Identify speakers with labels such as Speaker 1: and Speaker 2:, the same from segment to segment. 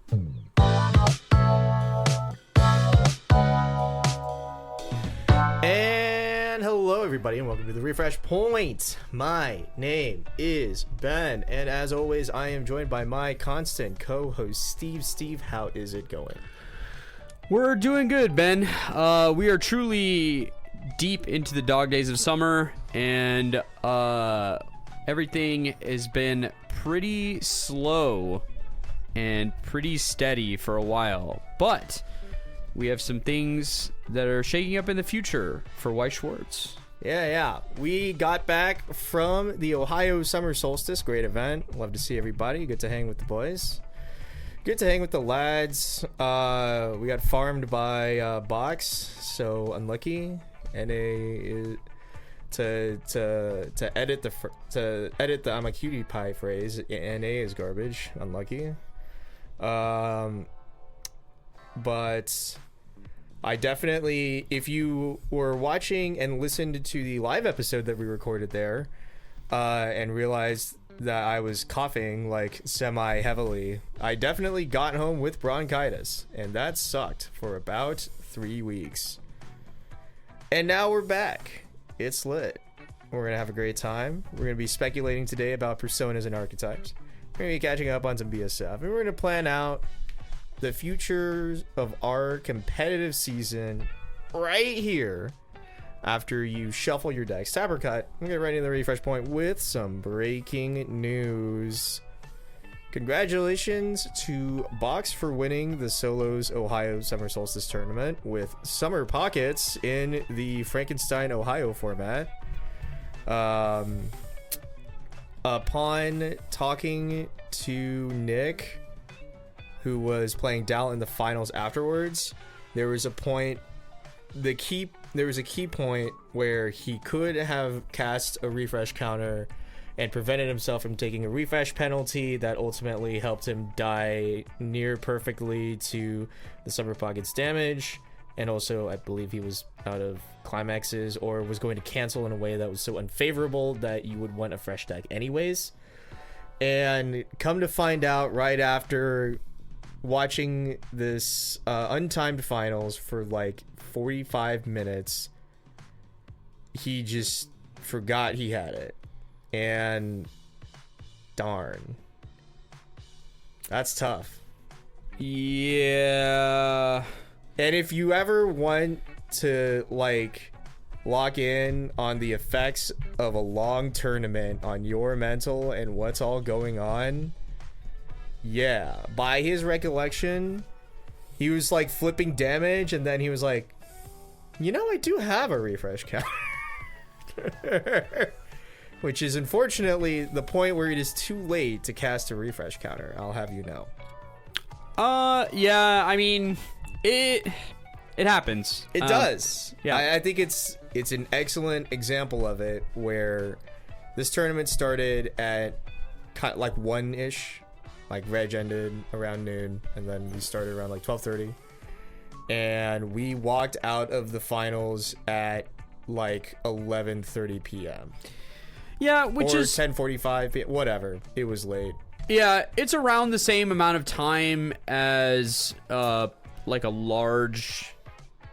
Speaker 1: And hello everybody and welcome to the Refresh Point. My name is Ben, and as always I am joined by my constant co-host Steve. Steve, how is it going?
Speaker 2: We're doing good, Ben. We are truly deep into the dog days of summer, and everything has been pretty slow and pretty steady for a while, but we have some things that are shaking up in the future for Weiss Schwarz.
Speaker 1: Yeah. We got back from the Ohio Summer Solstice. Great event. Love to see everybody. Good to hang with the boys. Good to hang with the lads. We got farmed by Box, so unlucky. NA to edit the I'm a cutie pie phrase. NA is garbage. Unlucky. But I definitely, if you were watching and listened to the live episode that we recorded there, and realized that I was coughing like semi heavily, I definitely got home with bronchitis, and that sucked for about 3 weeks. And now we're back. It's lit. We're gonna have a great time. We're gonna be speculating today about personas and archetypes. We're gonna be catching up on some BSF, and we're gonna plan out the futures of our competitive season right here after you shuffle your decks. Tapper cut. We'll get right into the refresh point with some breaking news. Congratulations to Box for winning the Solos Ohio Summer Solstice Tournament with Summer Pockets in the Frankenstein Ohio format. Upon talking to Nick, who was playing Dal in the finals afterwards, there was a point, there was a key point where he could have cast a refresh counter and prevented himself from taking a refresh penalty that ultimately helped him die near perfectly to the Summer Pockets damage. And also, I believe he was out of climaxes or was going to cancel in a way that was so unfavorable that you would want a fresh deck anyways. And come to find out, right after watching this untimed finals for like 45 minutes, he just forgot he had it. And darn, that's tough.
Speaker 2: Yeah.
Speaker 1: And if you ever want to like lock in on the effects of a long tournament on your mental and what's all going on, yeah, by his recollection, he was like flipping damage, and then he was like, you know, I do have a refresh counter. Which is unfortunately the point where it is too late to cast a refresh counter, I'll have you know.
Speaker 2: Yeah, I mean, it happens.
Speaker 1: It does.
Speaker 2: Yeah.
Speaker 1: I think it's an excellent example of it, where this tournament started at kind of like 1-ish, like Reg ended around noon, and then we started around like 12:30, and we walked out of the finals at like 11:30 p.m.
Speaker 2: Yeah, which
Speaker 1: or
Speaker 2: is
Speaker 1: 10:45 p.m. Whatever. It was late.
Speaker 2: Yeah, it's around the same amount of time as like a large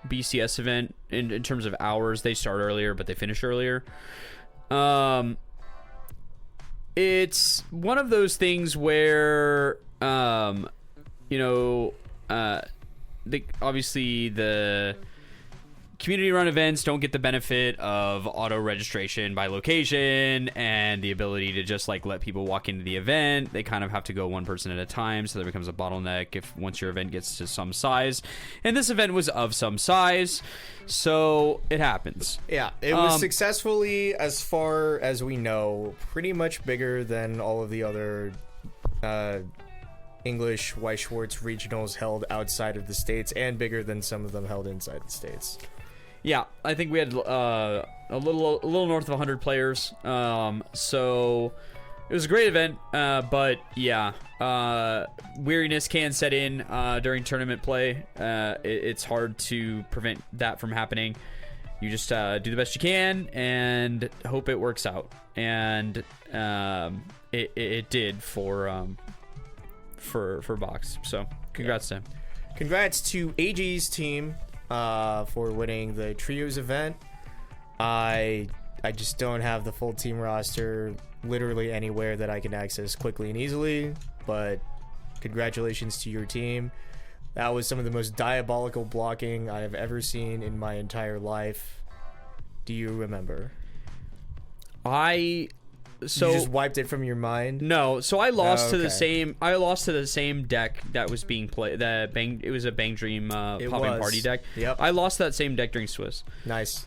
Speaker 2: BCS event in terms of hours. They start earlier, but they finish earlier. It's one of those things where obviously the community run events don't get the benefit of auto registration by location and the ability to just like let people walk into the event. They kind of have to go one person at a time, so there becomes a bottleneck if once your event gets to some size. And this event was of some size, so it happens.
Speaker 1: Yeah, it was successfully, as far as we know, pretty much bigger than all of the other English Weiss Schwarz regionals held outside of the States, and bigger than some of them held inside the States.
Speaker 2: Yeah, I think we had a little north of 100 players. So it was a great event, but yeah, weariness can set in during tournament play. It's hard to prevent that from happening. You just do the best you can and hope it works out. And it did for for Box. So congrats to him.
Speaker 1: Congrats to AG's team for winning the trios event. I just don't have the full team roster literally anywhere that I can access quickly and easily, but congratulations to your team. That was some of the most diabolical blocking I have ever seen in my entire life. Do you remember?
Speaker 2: You
Speaker 1: just wiped it from your mind?
Speaker 2: No, so I lost to the
Speaker 1: okay.
Speaker 2: same. I lost to the same deck that was being played. It was a Bang Dream Popping Party deck.
Speaker 1: Yep.
Speaker 2: I lost that same deck during Swiss.
Speaker 1: Nice.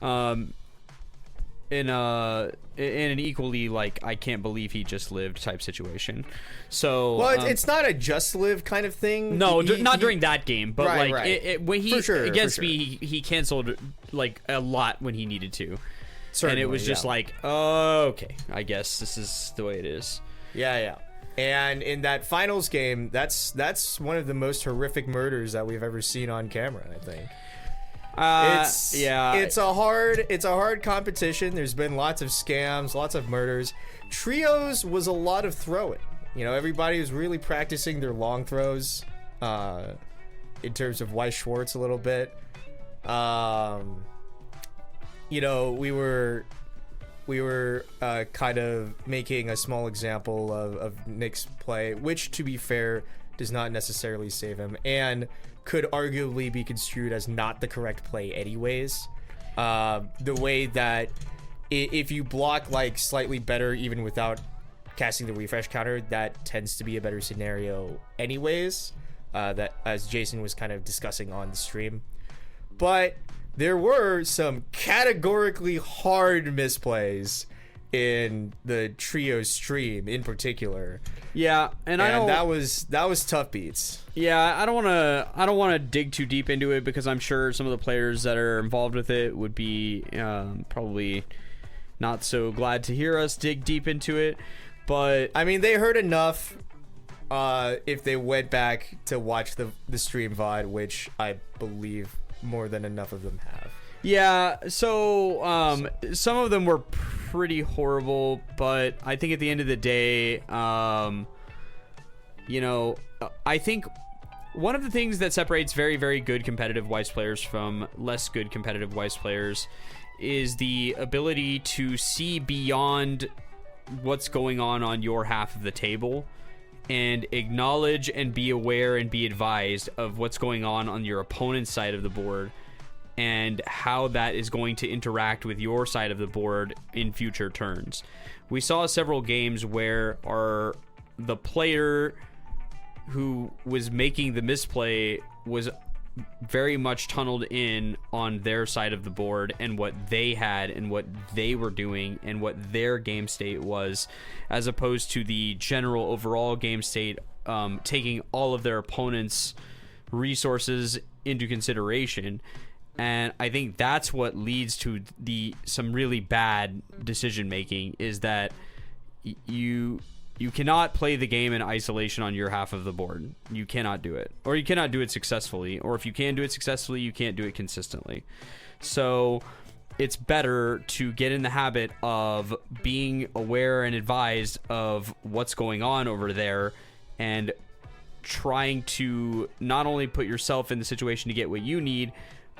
Speaker 2: In an equally like I can't believe he just lived type situation. So
Speaker 1: well, it's not a just live kind of thing.
Speaker 2: No, not during that game, but
Speaker 1: right.
Speaker 2: When he against
Speaker 1: me,
Speaker 2: he canceled like a lot when he needed to.
Speaker 1: Certainly,
Speaker 2: and it was just like, oh, okay, I guess this is the way it is.
Speaker 1: Yeah. And in that finals game, that's one of the most horrific murders that we've ever seen on camera, I think. It's a hard competition. There's been lots of scams, lots of murders. Trios was a lot of throwing. Everybody was really practicing their long throws in terms of Weiss Schwarz a little bit. We were kind of making a small example of Nick's play, which, to be fair, does not necessarily save him, and could arguably be construed as not the correct play anyways. The way that if you block like slightly better even without casting the refresh counter, that tends to be a better scenario anyways, that as Jason was kind of discussing on the stream. But there were some categorically hard misplays in the trio stream in particular.
Speaker 2: Yeah, and
Speaker 1: that was tough beats.
Speaker 2: Yeah, I don't want to dig too deep into it because I'm sure some of the players that are involved with it would be probably not so glad to hear us dig deep into it. But
Speaker 1: I mean, they heard enough if they went back to watch the stream VOD, which I believe more than enough of them have.
Speaker 2: Yeah, so some of them were pretty horrible, but I think at the end of the day, I think one of the things that separates very, very good competitive Weiss players from less good competitive Weiss players is the ability to see beyond what's going on your half of the table and acknowledge and be aware and be advised of what's going on your opponent's side of the board and how that is going to interact with your side of the board in future turns. We saw several games where the player who was making the misplay was very much tunneled in on their side of the board and what they had and what they were doing and what their game state was, as opposed to the general overall game state, taking all of their opponent's resources into consideration. And I think that's what leads to some really bad decision making, is that you cannot play the game in isolation on your half of the board. You cannot do it. Or you cannot do it successfully. Or if you can do it successfully, you can't do it consistently. So it's better to get in the habit of being aware and advised of what's going on over there and trying to not only put yourself in the situation to get what you need,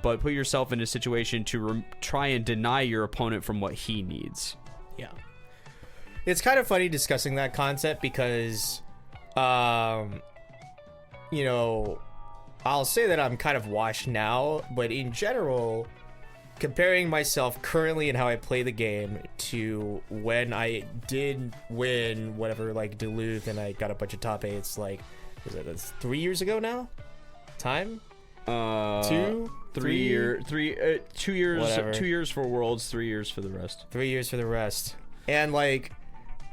Speaker 2: but put yourself in a situation to try and deny your opponent from what he needs.
Speaker 1: Yeah. It's kind of funny discussing that concept because, I'll say that I'm kind of washed now, but in general, comparing myself currently and how I play the game to when I did win whatever, like Duluth, and I got a bunch of top 8s, like, that's 3 years ago now? Time? 2 years, 2 years, whatever. 2 years for Worlds, 3 years for the rest. 3 years for the rest. And like,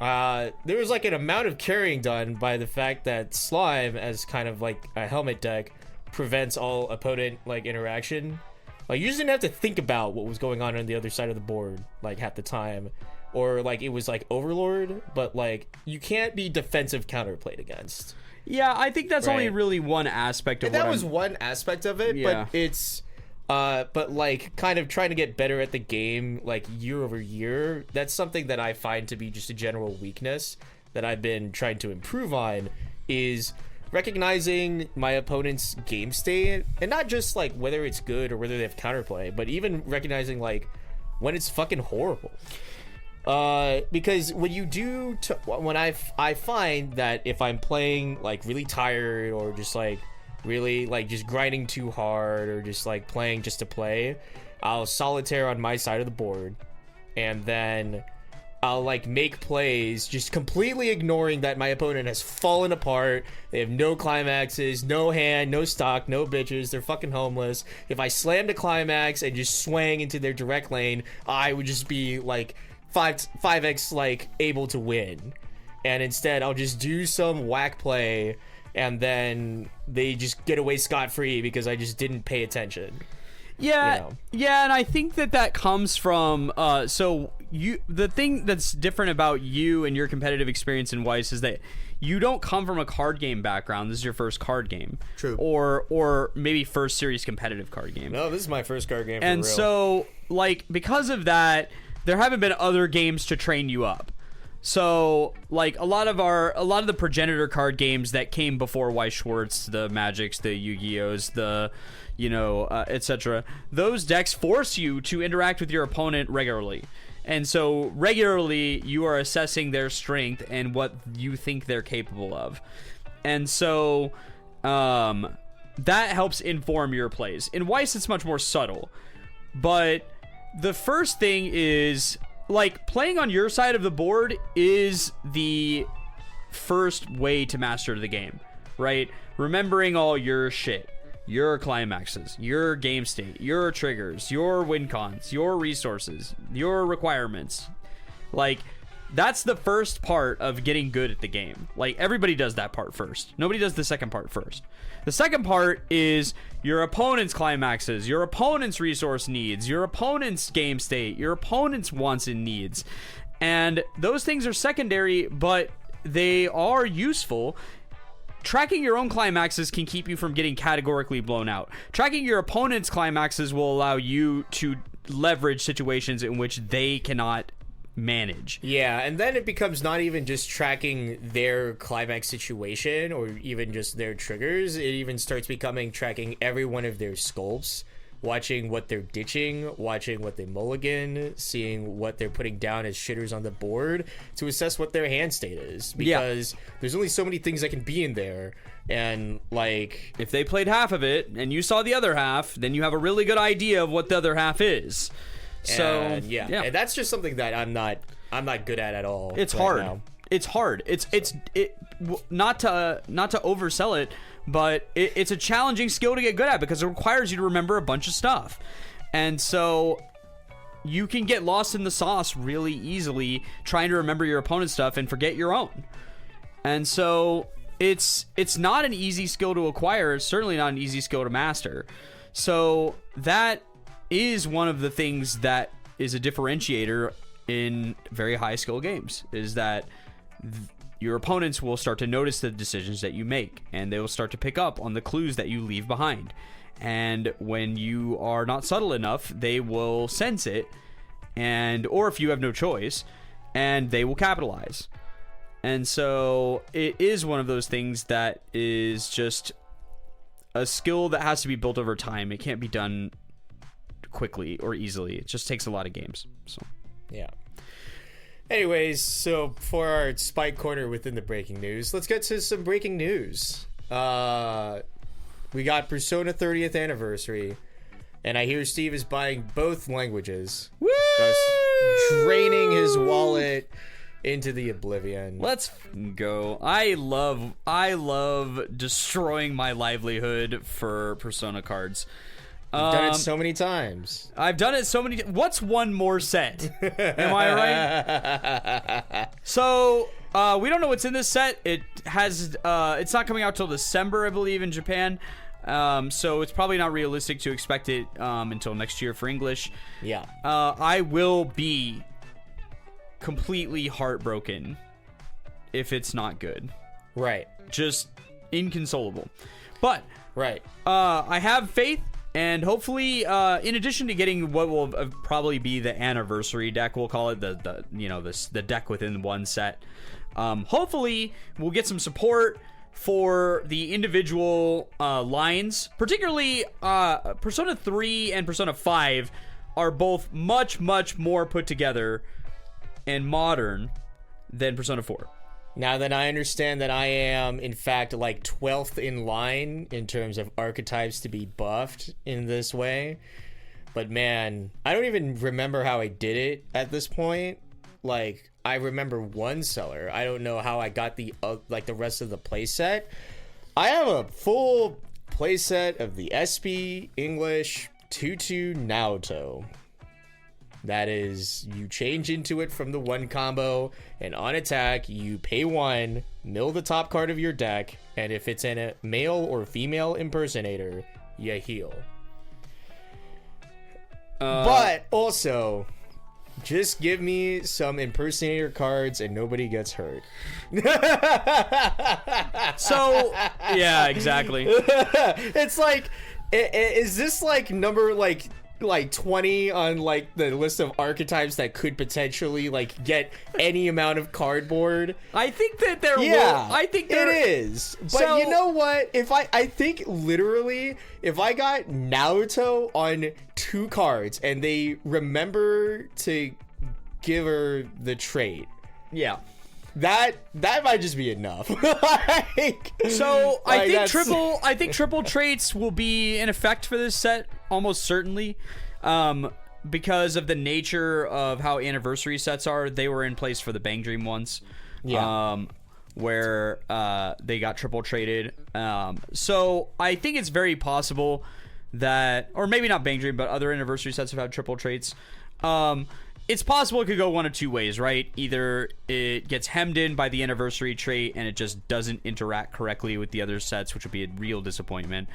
Speaker 1: there was like an amount of carrying done by the fact that Slime, as kind of like a helmet deck, prevents all opponent like interaction. Like, you just didn't have to think about what was going on the other side of the board like half the time, or like it was like Overlord, but like you can't be defensive counterplayed against.
Speaker 2: Yeah, I think that's only really one aspect of
Speaker 1: that was one aspect of it,
Speaker 2: yeah.
Speaker 1: But it's but like kind of trying to get better at the game like year over year. That's something that I find to be just a general weakness that I've been trying to improve on, is recognizing my opponent's game state, and not just like whether it's good or whether they have counterplay, but even recognizing like when it's fucking horrible. Because when you do, when I find that if I'm playing like really tired or just like really like just grinding too hard or just like playing just to play, I'll solitaire on my side of the board, and then I'll like make plays just completely ignoring that my opponent has fallen apart. They have no climaxes, no hand, no stock, no bitches. They're fucking homeless. If I slammed a climax and just swang into their direct lane, I would just be like 5x like able to win. And instead I'll just do some whack play, and then they just get away scot-free because I just didn't pay attention.
Speaker 2: Yeah,
Speaker 1: you know?
Speaker 2: Yeah, and I think that comes from the thing that's different about you and your competitive experience in Weiss is that you don't come from a card game background. This is your first card game.
Speaker 1: True.
Speaker 2: Or maybe first serious competitive card game.
Speaker 1: No, this is my first card game for
Speaker 2: and
Speaker 1: real.
Speaker 2: So like because of that, there haven't been other games to train you up. So, like, a lot of the progenitor card games that came before Weiss Schwarz, the Magics, the Yu-Gi-Ohs, the, etc., those decks force you to interact with your opponent regularly. And so, regularly, you are assessing their strength and what you think they're capable of. And so, that helps inform your plays. In Weiss, it's much more subtle. But the first thing is, like, playing on your side of the board is the first way to master the game, right? Remembering all your shit, your climaxes, your game state, your triggers, your win cons, your resources, your requirements. Like, that's the first part of getting good at the game. Like, everybody does that part first. Nobody does the second part first. The second part is your opponent's climaxes, your opponent's resource needs, your opponent's game state, your opponent's wants and needs. And those things are secondary, but they are useful. Tracking your own climaxes can keep you from getting categorically blown out. Tracking your opponent's climaxes will allow you to leverage situations in which they cannot manage.
Speaker 1: Yeah, and then it becomes not even just tracking their climax situation or even just their triggers. It even starts becoming tracking every one of their sculpts, watching what they're ditching, watching what they mulligan, seeing what they're putting down as shitters on the board to assess what their hand state is. Because there's only so many things that can be in there. And, like,
Speaker 2: if they played half of it and you saw the other half, then you have a really good idea of what the other half is. So
Speaker 1: and and that's just something that I'm not good at all.
Speaker 2: It's
Speaker 1: right
Speaker 2: hard.
Speaker 1: Now.
Speaker 2: It's hard. It's not to oversell it, but it's a challenging skill to get good at because it requires you to remember a bunch of stuff, and so you can get lost in the sauce really easily trying to remember your opponent's stuff and forget your own. And so it's not an easy skill to acquire. It's certainly not an easy skill to master. So that is one of the things that is a differentiator in very high skill games, is that your opponents will start to notice the decisions that you make, and they will start to pick up on the clues that you leave behind. And when you are not subtle enough, they will sense it, or if you have no choice, and they will capitalize. And so it is one of those things that is just a skill that has to be built over time. It can't be done quickly or easily. It just takes a lot of games. So
Speaker 1: yeah. Anyways, so for our spike corner within the breaking news, let's get to some breaking news. We got Persona 30th anniversary, and I hear Steve is buying both languages.
Speaker 2: Woo!
Speaker 1: Thus draining his wallet into the oblivion.
Speaker 2: Let's go. I love destroying my livelihood for Persona cards.
Speaker 1: You've done it so many times.
Speaker 2: I've done it so many. What's one more set? Am I right? So we don't know what's in this set. It has. It's not coming out till December, I believe, in Japan. So it's probably not realistic to expect it until next year for English.
Speaker 1: Yeah.
Speaker 2: I will be completely heartbroken if it's not good.
Speaker 1: Right.
Speaker 2: Just inconsolable. But
Speaker 1: right.
Speaker 2: I have faith. And hopefully, in addition to getting what will probably be the anniversary deck, we'll call it the deck within one set. Hopefully, we'll get some support for the individual lines, particularly Persona 3 and Persona 5 are both much, much more put together and modern than Persona 4.
Speaker 1: Now that I understand that I am, in fact, like 12th in line in terms of archetypes to be buffed in this way. But man, I don't even remember how I did it at this point. Like, I remember one seller. I don't know how I got the rest of the playset. I have a full playset of the SP English Tutu Naoto. That is, you change into it from the 1 combo, and on attack, you pay 1, mill the top card of your deck, and if it's in a male or female impersonator, you heal. But also, just give me some impersonator cards and nobody gets hurt.
Speaker 2: So, yeah, exactly.
Speaker 1: It's like, is this like number like 20 on like the list of archetypes that could potentially like get any amount of cardboard?
Speaker 2: I think that there
Speaker 1: Yeah,
Speaker 2: will. I think
Speaker 1: it is. But
Speaker 2: So-
Speaker 1: you know what? If I think literally, if I got Naruto on 2 cards and they remember to give her the trait,
Speaker 2: Yeah.
Speaker 1: that might just be enough. Like,
Speaker 2: So I
Speaker 1: like,
Speaker 2: think
Speaker 1: that's-
Speaker 2: triple traits will be in effect for this set almost certainly, because of the nature of how anniversary sets are. They were in place for the Bang Dream ones, where they got triple traded. So I think it's very possible that, or maybe not Bang Dream, but other anniversary sets have had triple traits. It's possible it could go one of 2 ways, right? Either it gets hemmed in by the anniversary trait and it just doesn't interact correctly with the other sets, which would be a real disappointment.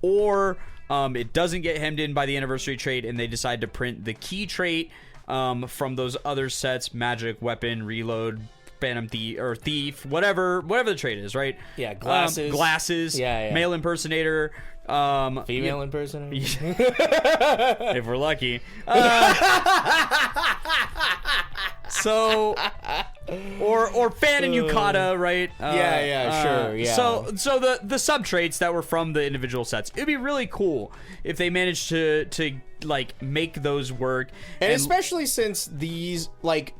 Speaker 2: Or it doesn't get hemmed in by the anniversary trait and they decide to print the key trait from those other sets, magic, weapon, reload, phantom thief, whatever the trait is, right?
Speaker 1: Yeah, glasses. Yeah.
Speaker 2: Male impersonator.
Speaker 1: Female impersonator.
Speaker 2: If we're lucky. So, or fan and yukata, right?
Speaker 1: Sure, yeah.
Speaker 2: So the sub traits that were from the individual sets, it'd be really cool if they managed to like make those work,
Speaker 1: and especially since these like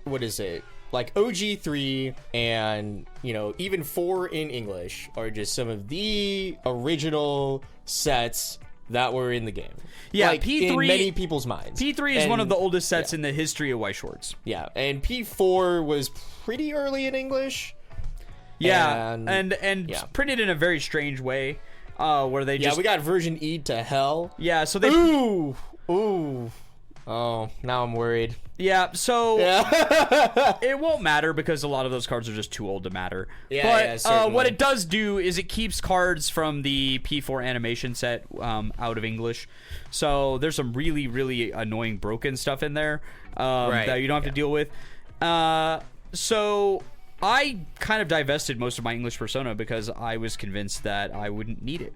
Speaker 1: what is it? Like OG3 and, you know, even 4 in English are just some of the original sets that were in the game.
Speaker 2: Yeah,
Speaker 1: like,
Speaker 2: P3
Speaker 1: in many people's minds.
Speaker 2: P3 is one of the oldest sets in the history of Weiss Schwarz.
Speaker 1: Yeah, and P4 was pretty early in English.
Speaker 2: Yeah, and printed in a very strange way, where they just...
Speaker 1: Yeah, we got version E to hell.
Speaker 2: Yeah, so they...
Speaker 1: Ooh! Oh, now I'm worried.
Speaker 2: Yeah, so it won't matter because a lot of those cards are just too old to matter. But what it does do is it keeps cards from the P4 animation set out of English. So there's some really, really annoying broken stuff in there that you don't have to deal with. So I kind of divested most of my English Persona because I was convinced that I wouldn't need it.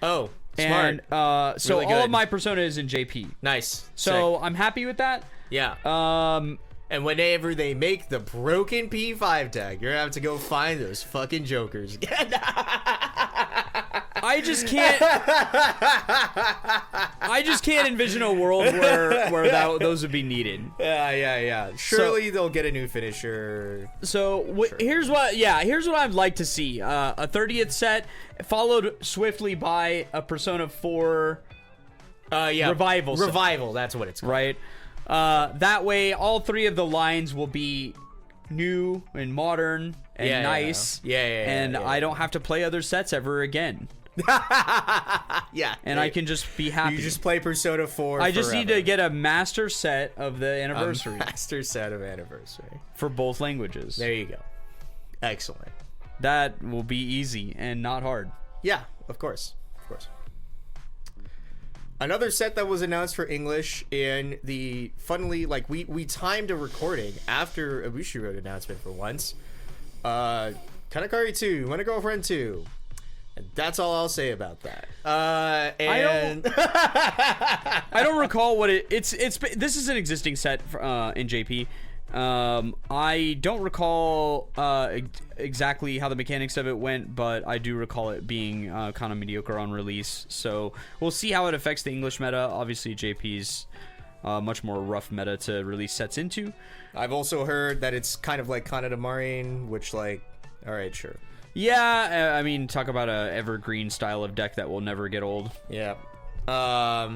Speaker 1: Oh, smart.
Speaker 2: And so
Speaker 1: Really
Speaker 2: all
Speaker 1: good.
Speaker 2: of my Persona is in JP.
Speaker 1: Nice.
Speaker 2: So
Speaker 1: Sick.
Speaker 2: I'm happy with that.
Speaker 1: Yeah. And whenever they make the broken P5 deck, you're gonna have to go find those fucking jokers.
Speaker 2: I just can't envision a world where those would be needed.
Speaker 1: Yeah. Surely they'll get a new finisher.
Speaker 2: So here's what I'd like to see: a 30th set followed swiftly by a Persona 4 revival. Set.
Speaker 1: Revival. That's what it's called.
Speaker 2: Right. That way, all 3 of the lines will be new and modern and nice. And I don't have to play other sets ever again.
Speaker 1: Yeah.
Speaker 2: And I can just be happy.
Speaker 1: You just play Persona 4
Speaker 2: I just need to get a master set of the anniversary.
Speaker 1: Master set of anniversary.
Speaker 2: For both languages.
Speaker 1: There you go. Excellent.
Speaker 2: That will be easy and not hard.
Speaker 1: Yeah, of course. Another set that was announced for English in the, funnily, like, we timed a recording after a Bushiroad announcement for once. Kanakari 2, Want a Girlfriend 2. And that's all I'll say about that. And
Speaker 2: I don't recall what it's this is an existing set in JP. I don't recall exactly how the mechanics of it went, but I do recall it being kind of mediocre on release. So we'll see how it affects the English meta. Obviously, JP's much more rough meta to release sets into.
Speaker 1: I've also heard that it's kind of like Kanata Marine, which, like, all right, sure.
Speaker 2: Yeah, I mean, talk about a evergreen style of deck that will never get old.
Speaker 1: Yeah. I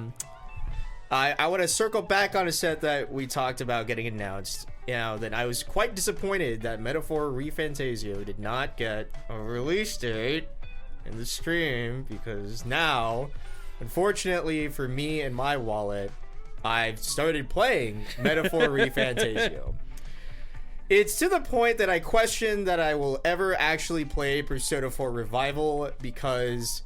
Speaker 1: want to circle back on a set that we talked about getting announced. You know, that I was quite disappointed that Metaphor ReFantasio did not get a release date in the stream, because now, unfortunately for me and my wallet, I've started playing Metaphor ReFantasio. It's to the point that I question that I will ever actually play Persona 4 Revival, because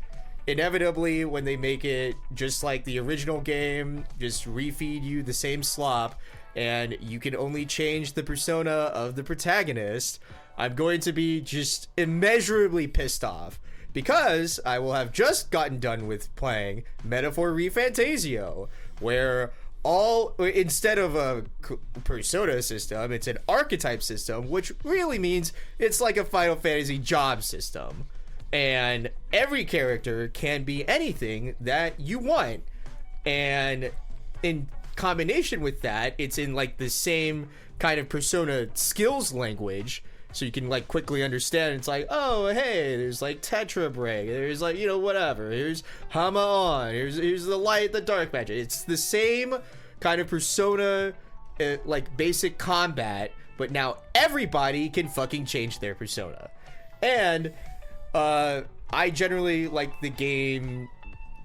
Speaker 1: inevitably when they make it just like the original game, just refeed you the same slop, and you can only change the persona of the protagonist, I'm going to be just immeasurably pissed off, because I will have just gotten done with playing Metaphor ReFantasio, where instead of a persona system, it's an archetype system, which really means it's like a Final Fantasy job system, and every character can be anything that you want, and in combination with that, it's in like the same kind of persona skills language, so you can like quickly understand. It's like, oh hey, there's like Tetra Break, there's like, you know, whatever, here's Hama on, here's the light, the dark magic. It's the same kind of persona, like basic combat, but now everybody can fucking change their persona. And I generally like the game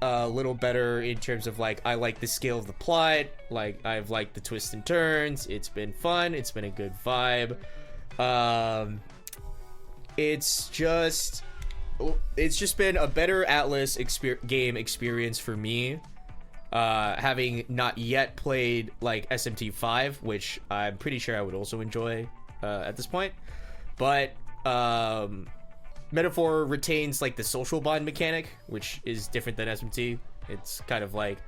Speaker 1: a little better in terms of like, I like the scale of the plot, like I've liked the twists and turns, it's been fun, it's been a good vibe. It's just been a better Atlus game experience for me, having not yet played like SMT5, which I'm pretty sure I would also enjoy at this point, but Metaphor retains like the social bond mechanic, which is different than SMT. It's kind of like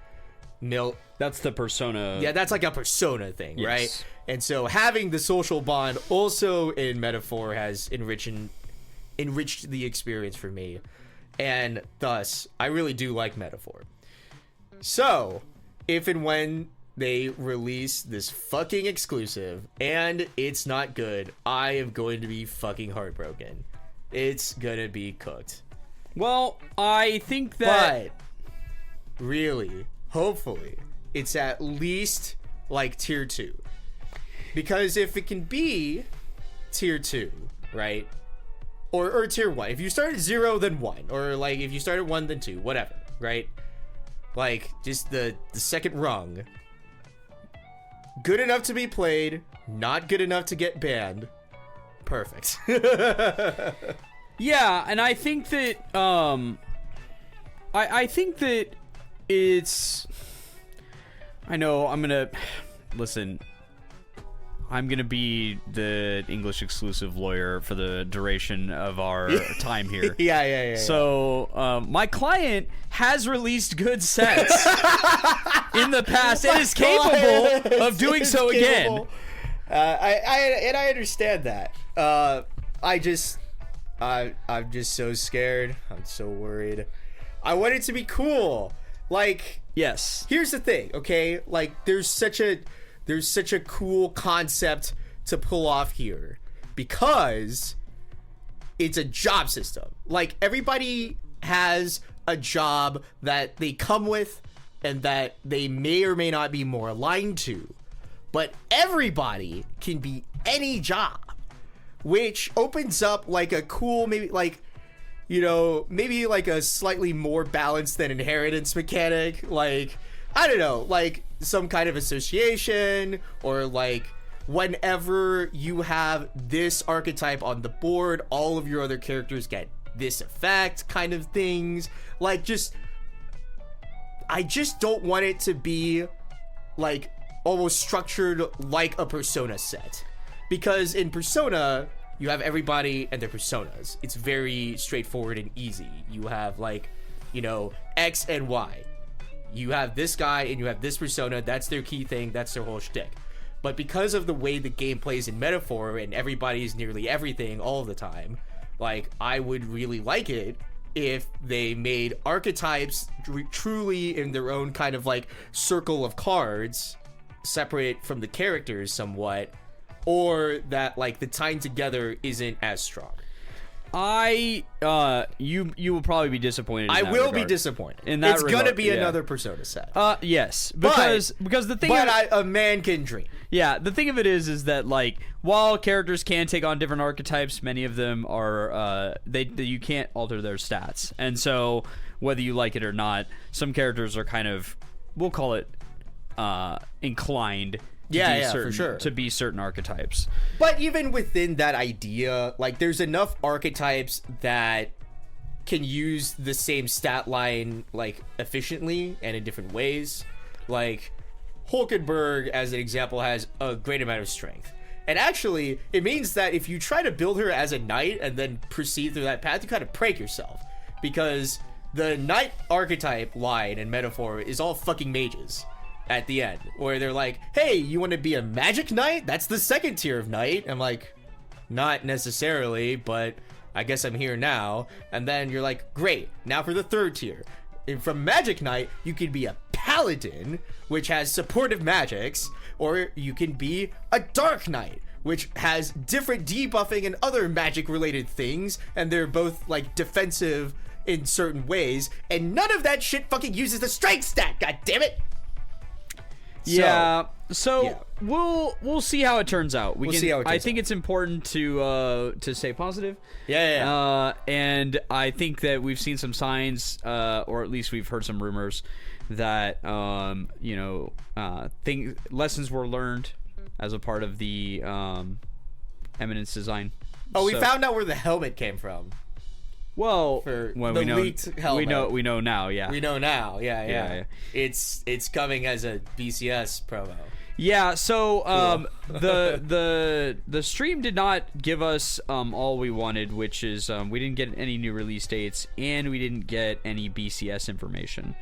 Speaker 2: that's the persona.
Speaker 1: Yeah, that's like a persona thing,
Speaker 2: yes.
Speaker 1: Right? And so having the social bond also in Metaphor has enriched the experience for me, and thus I really do like Metaphor. So if and when they release this fucking exclusive and it's not good, I am going to be fucking heartbroken. It's gonna be cooked.
Speaker 2: Well, I think that...
Speaker 1: But, really, hopefully, it's at least, like, Tier 2. Because if it can be Tier 2, right? Or Tier 1. If you start at 0, then 1. Or, like, if you start at 1, then 2. Whatever, right? Like, just the second rung. Good enough to be played, not good enough to get banned. Perfect.
Speaker 2: Yeah, and I think that I think that it's, I know I'm gonna be the English exclusive lawyer for the duration of our time here.
Speaker 1: Yeah.
Speaker 2: So my client has released good sets in the past and is capable of doing so again.
Speaker 1: I understand that. I'm just so scared. I'm so worried. I want it to be cool. Like,
Speaker 2: yes.
Speaker 1: Here's the thing, okay? Like, there's such a cool concept to pull off here, because it's a job system. Like, everybody has a job that they come with and that they may or may not be more aligned to, but everybody can be any job, which opens up like a cool, maybe like, you know, maybe like a slightly more balanced than inheritance mechanic. Like, I don't know, like some kind of association, or like whenever you have this archetype on the board, all of your other characters get this effect kind of things. Like, I just don't want it to be like almost structured like a Persona set, because in Persona you have everybody and their personas. It's very straightforward and easy. You have, like, you know, X and Y. You have this guy and you have this persona. That's their key thing. That's their whole shtick.
Speaker 3: But because of the way the game plays in Metaphor and everybody's nearly everything all the time, like, I would really like it if they made archetypes truly in their own kind of like circle of cards, separate from the characters somewhat, or that like the tying together isn't as strong.
Speaker 2: You will probably be disappointed.
Speaker 3: I will be
Speaker 2: regard.
Speaker 3: disappointed.
Speaker 2: In that
Speaker 3: it's
Speaker 2: regard,
Speaker 3: gonna be
Speaker 2: yeah.
Speaker 3: another Persona set.
Speaker 2: Yes, because the thing.
Speaker 3: A man can dream.
Speaker 2: Yeah, the thing of it is that like while characters can take on different archetypes, many of them are you can't alter their stats, and so whether you like it or not, some characters are kind of, we'll call it, inclined.
Speaker 3: For sure.
Speaker 2: To be certain archetypes.
Speaker 3: But even within that idea, like, there's enough archetypes that can use the same stat line, like, efficiently and in different ways. Like, Hulkenberg, as an example, has a great amount of strength. And actually, it means that if you try to build her as a knight and then proceed through that path, you kind of prank yourself. Because the knight archetype line and Metaphor is all fucking mages. At the end, where they're like, hey, you want to be a magic knight? That's the second tier of knight. I'm like, not necessarily, but I guess I'm here now. And then you're like, great, now for the third tier. And from magic knight, you could be a paladin, which has supportive magics, or you can be a dark knight, which has different debuffing and other magic related things, and they're both like defensive in certain ways, and none of that shit fucking uses the strength stat, god damn it.
Speaker 2: So we'll see how it turns out.
Speaker 3: We'll see how it turns
Speaker 2: I think it's important to stay positive.
Speaker 3: Yeah.
Speaker 2: And I think that we've seen some signs, or at least we've heard some rumors that lessons were learned as a part of the Eminence design.
Speaker 3: We found out where the helmet came from.
Speaker 2: Well,
Speaker 3: leaked helmet.
Speaker 2: We know now. Yeah.
Speaker 3: We know now. Yeah. It's coming as a BCS promo.
Speaker 2: Yeah. So
Speaker 3: Cool.
Speaker 2: the stream did not give us all we wanted, which is we didn't get any new release dates and we didn't get any BCS information.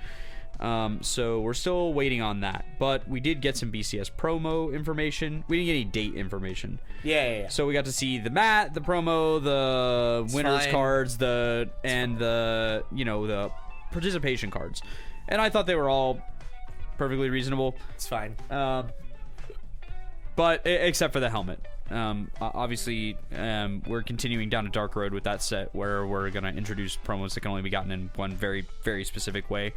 Speaker 2: So we're still waiting on that, but we did get some BCS promo information. We didn't get any date information.
Speaker 3: Yeah.
Speaker 2: So we got to see the mat, the promo, the winners cards, the participation cards, and I thought they were all perfectly reasonable.
Speaker 3: It's fine.
Speaker 2: But except for the helmet. Obviously, we're continuing down a dark road with that set, where we're gonna introduce promos that can only be gotten in one very, very specific way.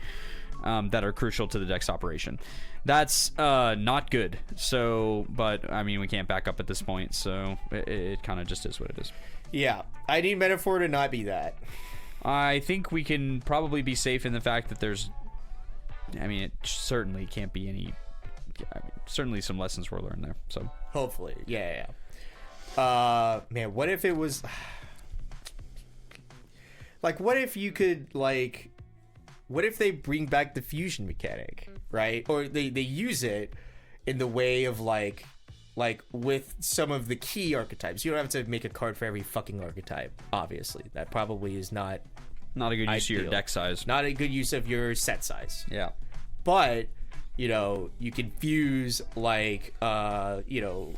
Speaker 2: That are crucial to the deck's operation. That's not good. So, but I mean, we can't back up at this point, so it kind of just is what it is.
Speaker 3: Yeah, I need Metaphor to not be that.
Speaker 2: I think we can probably be safe in the fact that it certainly can't be any. Certainly some lessons were learned there. So
Speaker 3: hopefully, yeah. Man, what if it was like? What if you could like? What if they bring back the fusion mechanic, right? Or they use it in the way of like with some of the key archetypes. You don't have to make a card for every fucking archetype, obviously. That probably is not
Speaker 2: a good use of your deck size.
Speaker 3: Not a good use of your set size.
Speaker 2: Yeah.
Speaker 3: But, you can fuse like following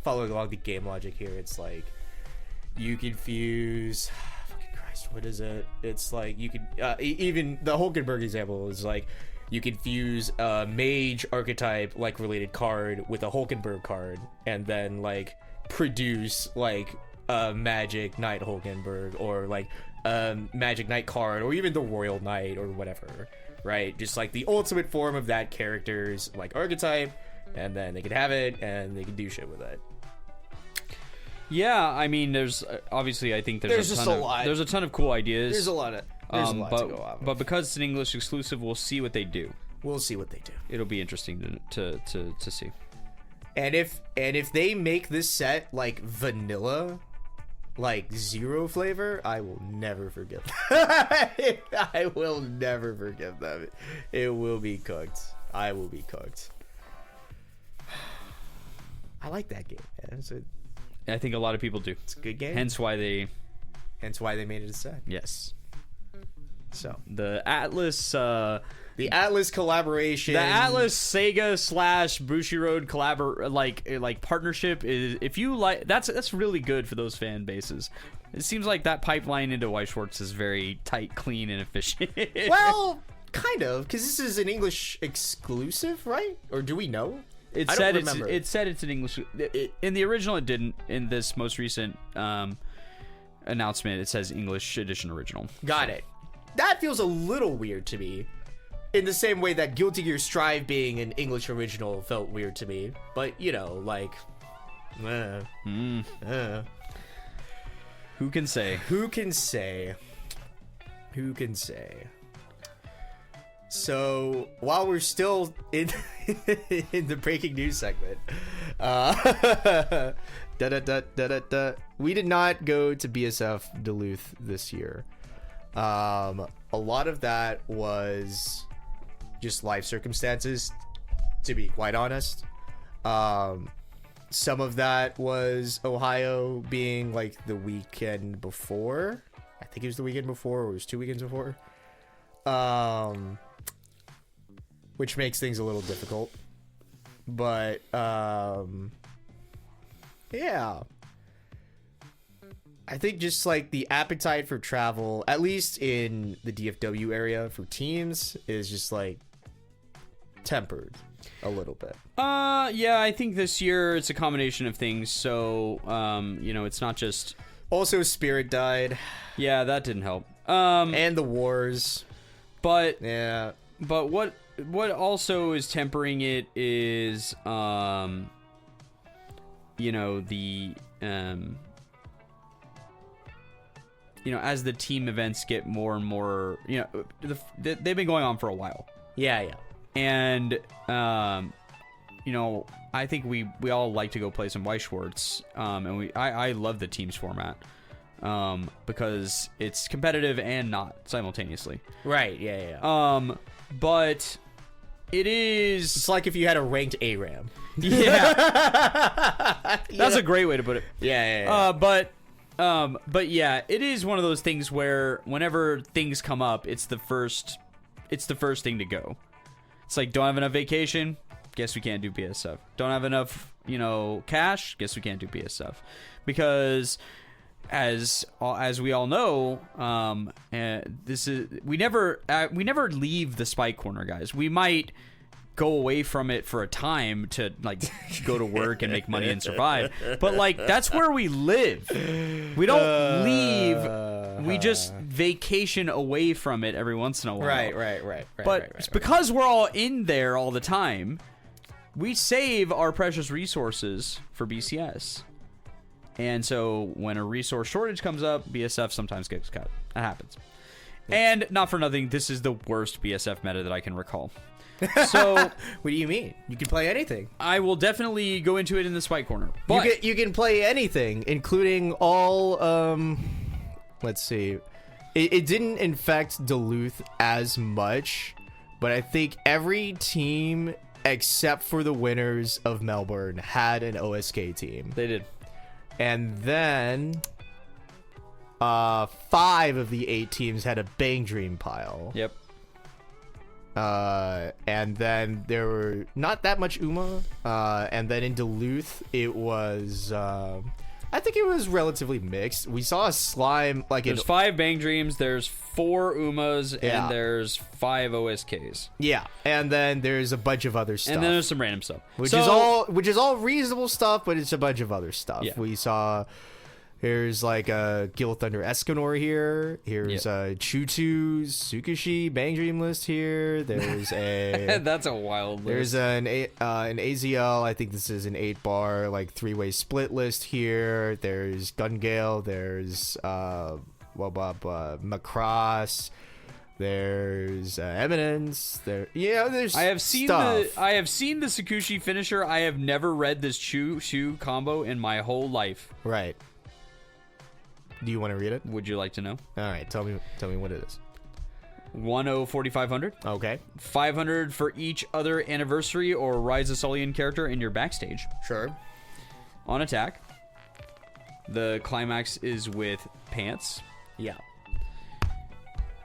Speaker 3: along the game logic here, it's like you can fuse what is it? It's like you could even the Hulkenberg example is like you could fuse a mage archetype like related card with a Hulkenberg card and then like produce like a magic knight Hulkenberg or like a magic knight card or even the royal knight or whatever, right? Just like the ultimate form of that character's like archetype, and then they could have it and they could do shit with it.
Speaker 2: Yeah, I mean, there's obviously I think there's a ton of cool ideas.
Speaker 3: There's a lot to go off.
Speaker 2: But because it's an English exclusive, we'll see what they do.
Speaker 3: It'll
Speaker 2: be interesting to see.
Speaker 3: And if they make this set like vanilla, like zero flavor, I will never forgive them. I will never forgive them. It will be cooked. I will be cooked. I like that game, man.
Speaker 2: I think a lot of people do.
Speaker 3: It's a good game.
Speaker 2: Hence why they
Speaker 3: made it a set.
Speaker 2: Yes.
Speaker 3: So
Speaker 2: the Atlus
Speaker 3: The Atlus collaboration.
Speaker 2: The Atlus Sega / Bushiroad like partnership is, if you like, that's really good for those fan bases. It seems like that pipeline into Weiss Schwarz is very tight, clean, and efficient.
Speaker 3: Well, kind of, because this is an English exclusive, right? Or do we know?
Speaker 2: It said it's an English. In the original, it didn't. In this most recent announcement, it says English edition original.
Speaker 3: Got it. That feels a little weird to me. In the same way that Guilty Gear Strive being an English original felt weird to me. But, you know, like...
Speaker 2: Who can say?
Speaker 3: Who can say? Who can say? So, while we're still in in the breaking news segment, we did not go to BSF Duluth this year. A lot of that was just life circumstances, to be quite honest. Some of that was Ohio being like the weekend before. I think it was the weekend before, or it was 2 weekends before. Which makes things a little difficult. But yeah. I think just like the appetite for travel, at least in the DFW area for teams, is just like tempered a little bit.
Speaker 2: Yeah, I think this year it's a combination of things. So, you know, it's not just.
Speaker 3: Also, Spirit died.
Speaker 2: Yeah, that didn't help.
Speaker 3: And the wars.
Speaker 2: But
Speaker 3: yeah.
Speaker 2: But what also is tempering it is, you know, the you know, as the team events get more and more, you know, they've been going on for a while.
Speaker 3: Yeah.
Speaker 2: And, you know, I think we all like to go play some Weiss Schwarz. And I love the teams format. Because it's competitive and not simultaneously.
Speaker 3: Right, yeah.
Speaker 2: But it is...
Speaker 3: It's like if you had a ranked ARAM.
Speaker 2: Yeah. That's a great way to put it.
Speaker 3: Yeah.
Speaker 2: But yeah, it is one of those things where whenever things come up, it's the first thing to go. It's like, don't have enough vacation? Guess we can't do BSF. Don't have enough, you know, cash? Guess we can't do BSF. Because as we all know, this is we never leave the spike corner, guys. We might go away from it for a time to like go to work and make money and survive, but like that's where we live. We don't leave. We just vacation away from it every once in a while.
Speaker 3: Right.
Speaker 2: But it's because we're all in there all the time, we save our precious resources for BCS. And so when a resource shortage comes up, BSF sometimes gets cut. That happens. And not for nothing, this is the worst BSF meta that I can recall. So
Speaker 3: what do you mean? You can play anything.
Speaker 2: I will definitely go into it in the spike corner. But
Speaker 3: you can play anything, including all let's see. It didn't infect Duluth as much, but I think every team except for the winners of Melbourne had an OSK team.
Speaker 2: They did.
Speaker 3: And then 5 of the 8 teams had a Bang Dream pile.
Speaker 2: Yep.
Speaker 3: And then there were not that much UMA. And then in Duluth, it was I think it was relatively mixed. We saw a slime like
Speaker 2: there's 5 Bang Dreams, there's 4 UMAs, and there's 5 OSKs.
Speaker 3: Yeah, and then there's a bunch of other stuff.
Speaker 2: And then there's some random stuff.
Speaker 3: Which is all reasonable stuff, but it's a bunch of other stuff.
Speaker 2: Yeah.
Speaker 3: We saw here's like a Gil Thunder Escanor here. Here's Chutu's Tsukushi Bang Dream list here. There's a
Speaker 2: that's a wild list.
Speaker 3: There's an AZL. I think this is an 8-bar like 3-way split list here. There's Gungale. There's Macross. There's Eminence. There's
Speaker 2: I have seen
Speaker 3: stuff.
Speaker 2: the Tsukushi finisher. I have never read this Shu combo in my whole life.
Speaker 3: Right. Do you want to read it?
Speaker 2: Would you like to know?
Speaker 3: All right, tell me what it is.
Speaker 2: 10-4500.
Speaker 3: Okay.
Speaker 2: 500 for each other anniversary or Rise of Solian character in your backstage.
Speaker 3: Sure.
Speaker 2: On attack. The climax is with pants.
Speaker 3: Yeah.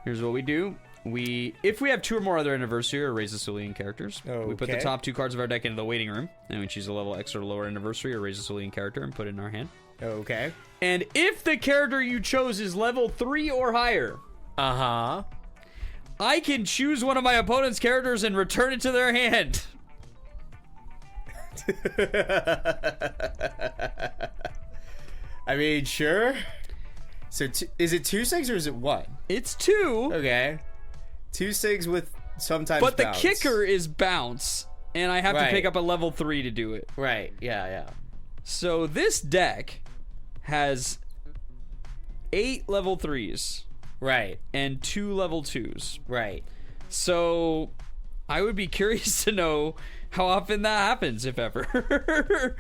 Speaker 2: Here's what we do. if we have 2 or more other anniversary or raise the Cerulean characters, we put the
Speaker 3: Okay.
Speaker 2: top 2 cards of our deck into the waiting room, and we choose a level extra lower anniversary or raise the Cerulean character and put it in our hand.
Speaker 3: Okay.
Speaker 2: And if the character you chose is level 3 or higher,
Speaker 3: Uh-huh.
Speaker 2: I can choose one of my opponent's characters and return it to their hand.
Speaker 3: I mean, sure. So is it 2 SIGs or is it 1?
Speaker 2: It's 2,
Speaker 3: Okay. 2 SIGs with sometimes
Speaker 2: but the
Speaker 3: bounce.
Speaker 2: kicker is bounce, and I have to
Speaker 3: Right.
Speaker 2: pick up a level 3 to do it.
Speaker 3: Right. Yeah.
Speaker 2: So this deck has 8 level 3s
Speaker 3: Right.
Speaker 2: and 2 level 2s.
Speaker 3: Right.
Speaker 2: So I would be curious to know how often that happens, if ever.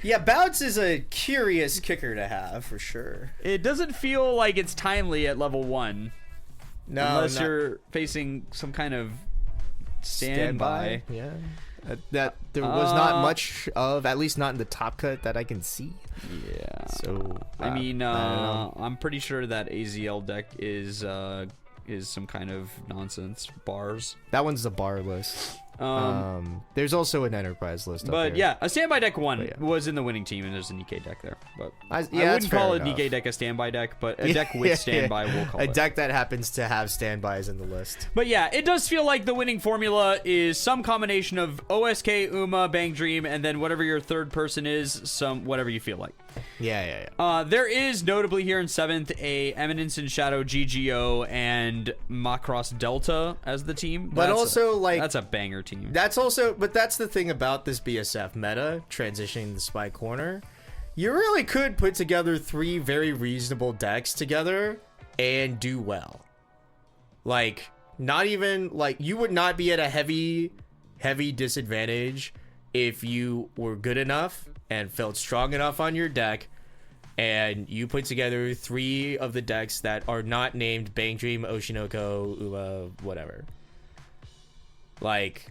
Speaker 3: Yeah, bounce is a curious kicker to have for sure.
Speaker 2: It doesn't feel like it's timely at level 1.
Speaker 3: No,
Speaker 2: unless
Speaker 3: not-
Speaker 2: you're facing some kind of standby.
Speaker 1: Yeah. That there was not much of, at least not in the top cut that I can see.
Speaker 2: Yeah.
Speaker 1: So
Speaker 2: I mean,
Speaker 1: I don't know.
Speaker 2: I'm pretty sure that AZL deck is some kind of nonsense bars.
Speaker 1: That one's the bar list. There's also an enterprise list.
Speaker 2: But
Speaker 1: up there.
Speaker 2: yeah, a standby deck 1
Speaker 1: But yeah.
Speaker 2: was in the winning team, and there's a Nikkei deck there. But
Speaker 1: Yeah,
Speaker 2: I
Speaker 1: that's
Speaker 2: wouldn't call
Speaker 1: fair
Speaker 2: a
Speaker 1: enough.
Speaker 2: Nikkei deck a standby deck, but a deck with standby, we'll call
Speaker 1: a
Speaker 2: it.
Speaker 1: deck that happens to have standbys in the list.
Speaker 2: But yeah, it does feel like the winning formula is some combination of OSK, Uma, Bang Dream, and then whatever your third person is, whatever you feel like.
Speaker 1: Yeah.
Speaker 2: There is notably here in 7th a Eminence in Shadow, GGO, and Macross Delta as the team.
Speaker 1: But also,
Speaker 2: that's a banger team.
Speaker 1: But that's the thing about this BSF meta, transitioning the Spy Corner. You really could put together 3 very reasonable decks together and do well. Like, not even, like, you would not be at a heavy disadvantage if you were good enough and felt strong enough on your deck and you put together 3 of the decks that are not named Bang Dream, Oshinoko, Ula, whatever. Like,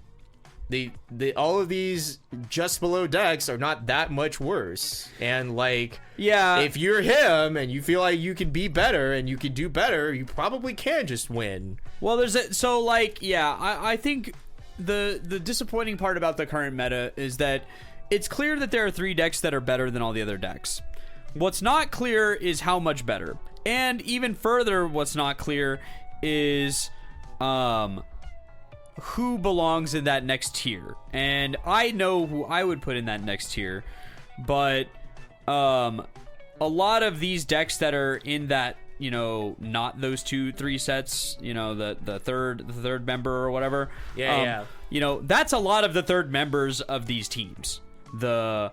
Speaker 1: all of these just below decks are not that much worse. And like,
Speaker 2: yeah,
Speaker 1: if you're him and you feel like you can be better and you can do better, you probably can just win.
Speaker 2: Well, I think the disappointing part about the current meta is that it's clear that there are 3 decks that are better than all the other decks. What's not clear is how much better. And even further, what's not clear is who belongs in that next tier. And I know who I would put in that next tier, but a lot of these decks that are in that, not those 2-3 sets, the third member or whatever.
Speaker 3: Yeah.
Speaker 2: That's a lot of the third members of these teams. The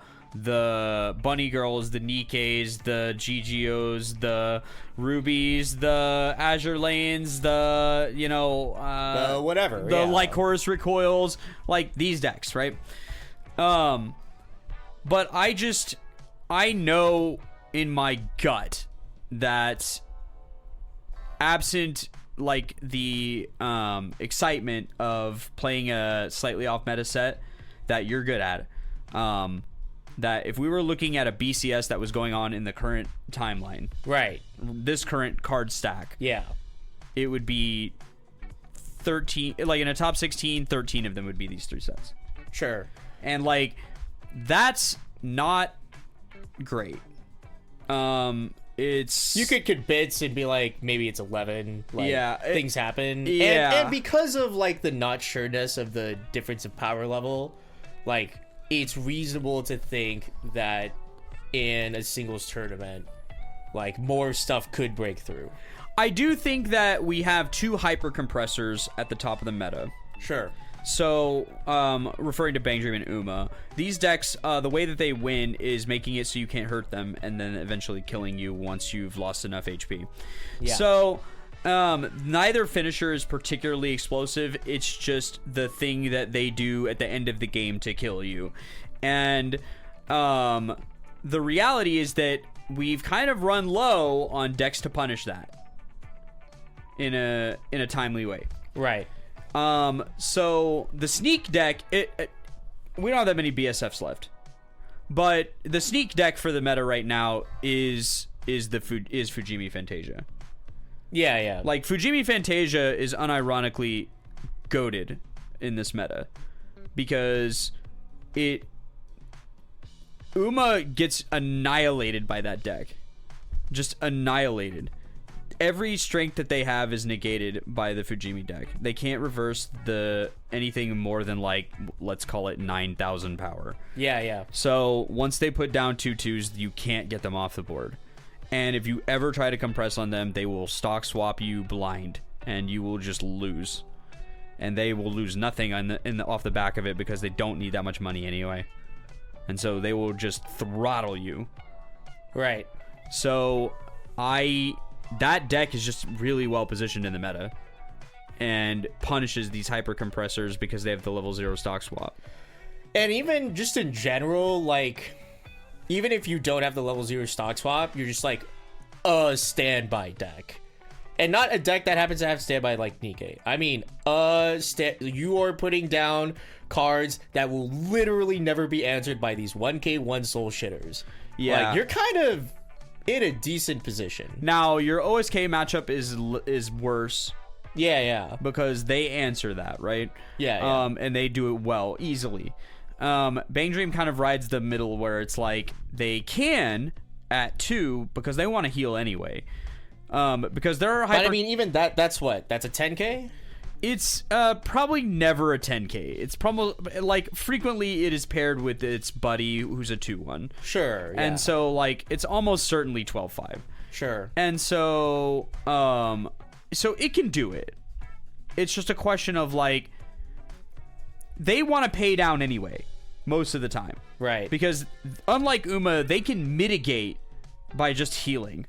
Speaker 2: Bunny Girls, the Nikkeis, the GGOs, the Rubies, the Azure Lanes, the
Speaker 3: whatever,
Speaker 2: the Lycoris Recoils, like these decks, right? But I know in my gut that absent like the excitement of playing a slightly off meta set that you're good at, that if we were looking at a BCS that was going on in the current timeline,
Speaker 3: Right.
Speaker 2: this current card stack,
Speaker 3: Yeah.
Speaker 2: it would be 13, like in a top 16, 13 of them would be these 3 sets.
Speaker 3: Sure.
Speaker 2: And like, that's not great. It's,
Speaker 3: You could convince and be like, maybe it's 11. Like,
Speaker 2: Yeah,
Speaker 3: things happen.
Speaker 2: yeah.
Speaker 3: And because of like the not sureness of the difference of power level, like, it's reasonable to think that in a singles tournament, like, more stuff could break through.
Speaker 2: I do think that we have 2 hyper compressors at the top of the meta.
Speaker 3: Sure.
Speaker 2: So, referring to Bang Dream and Uma, these decks, the way that they win is making it so you can't hurt them and then eventually killing you once you've lost enough HP.
Speaker 3: Yeah.
Speaker 2: So, neither finisher is particularly explosive. It's just the thing that they do at the end of the game to kill you. And the reality is that we've kind of run low on decks to punish that in a timely way.
Speaker 3: Right.
Speaker 2: So the sneak deck, we don't have that many BSFs left, but the sneak deck for the meta right now is Fujimi Fantasia.
Speaker 3: Yeah.
Speaker 2: Like, Fujimi Fantasia is unironically goated in this meta because Uma gets annihilated by that deck. Just annihilated. Every strength that they have is negated by the Fujimi deck. They can't reverse anything more than, like, let's call it 9,000 power.
Speaker 3: Yeah.
Speaker 2: So once they put down 2/2s, you can't get them off the board. And if you ever try to compress on them, they will stock swap you blind, and you will just lose. And they will lose nothing off the back of it because they don't need that much money anyway. And so they will just throttle you.
Speaker 3: Right.
Speaker 2: So that deck is just really well positioned in the meta and punishes these hyper compressors because they have the level 0 stock swap.
Speaker 3: And even just in general, like, even if you don't have the level 0 stock swap, you're just like a standby deck. And not a deck that happens to have standby like Nikkei. I mean, you are putting down cards that will literally never be answered by these 1K 1 soul shitters.
Speaker 2: Yeah.
Speaker 3: Like, you're kind of in a decent position.
Speaker 2: Now, your OSK matchup is worse.
Speaker 3: Yeah.
Speaker 2: Because they answer that, right?
Speaker 3: Yeah.
Speaker 2: And they do it well, easily. Bang Dream kind of rides the middle where it's like they can at 2 because they want to heal anyway. Because there are
Speaker 3: But I mean, even that's what? That's a 10K?
Speaker 2: It's probably never a 10K. It's probably, like, frequently it is paired with its buddy who's a 2/1.
Speaker 3: Sure, yeah.
Speaker 2: And so, like, it's almost certainly 12/5.
Speaker 3: Sure.
Speaker 2: And so, so it can do it. It's just a question of, like, they want to pay down anyway, most of the time.
Speaker 3: Right.
Speaker 2: Because unlike Uma, they can mitigate by just healing.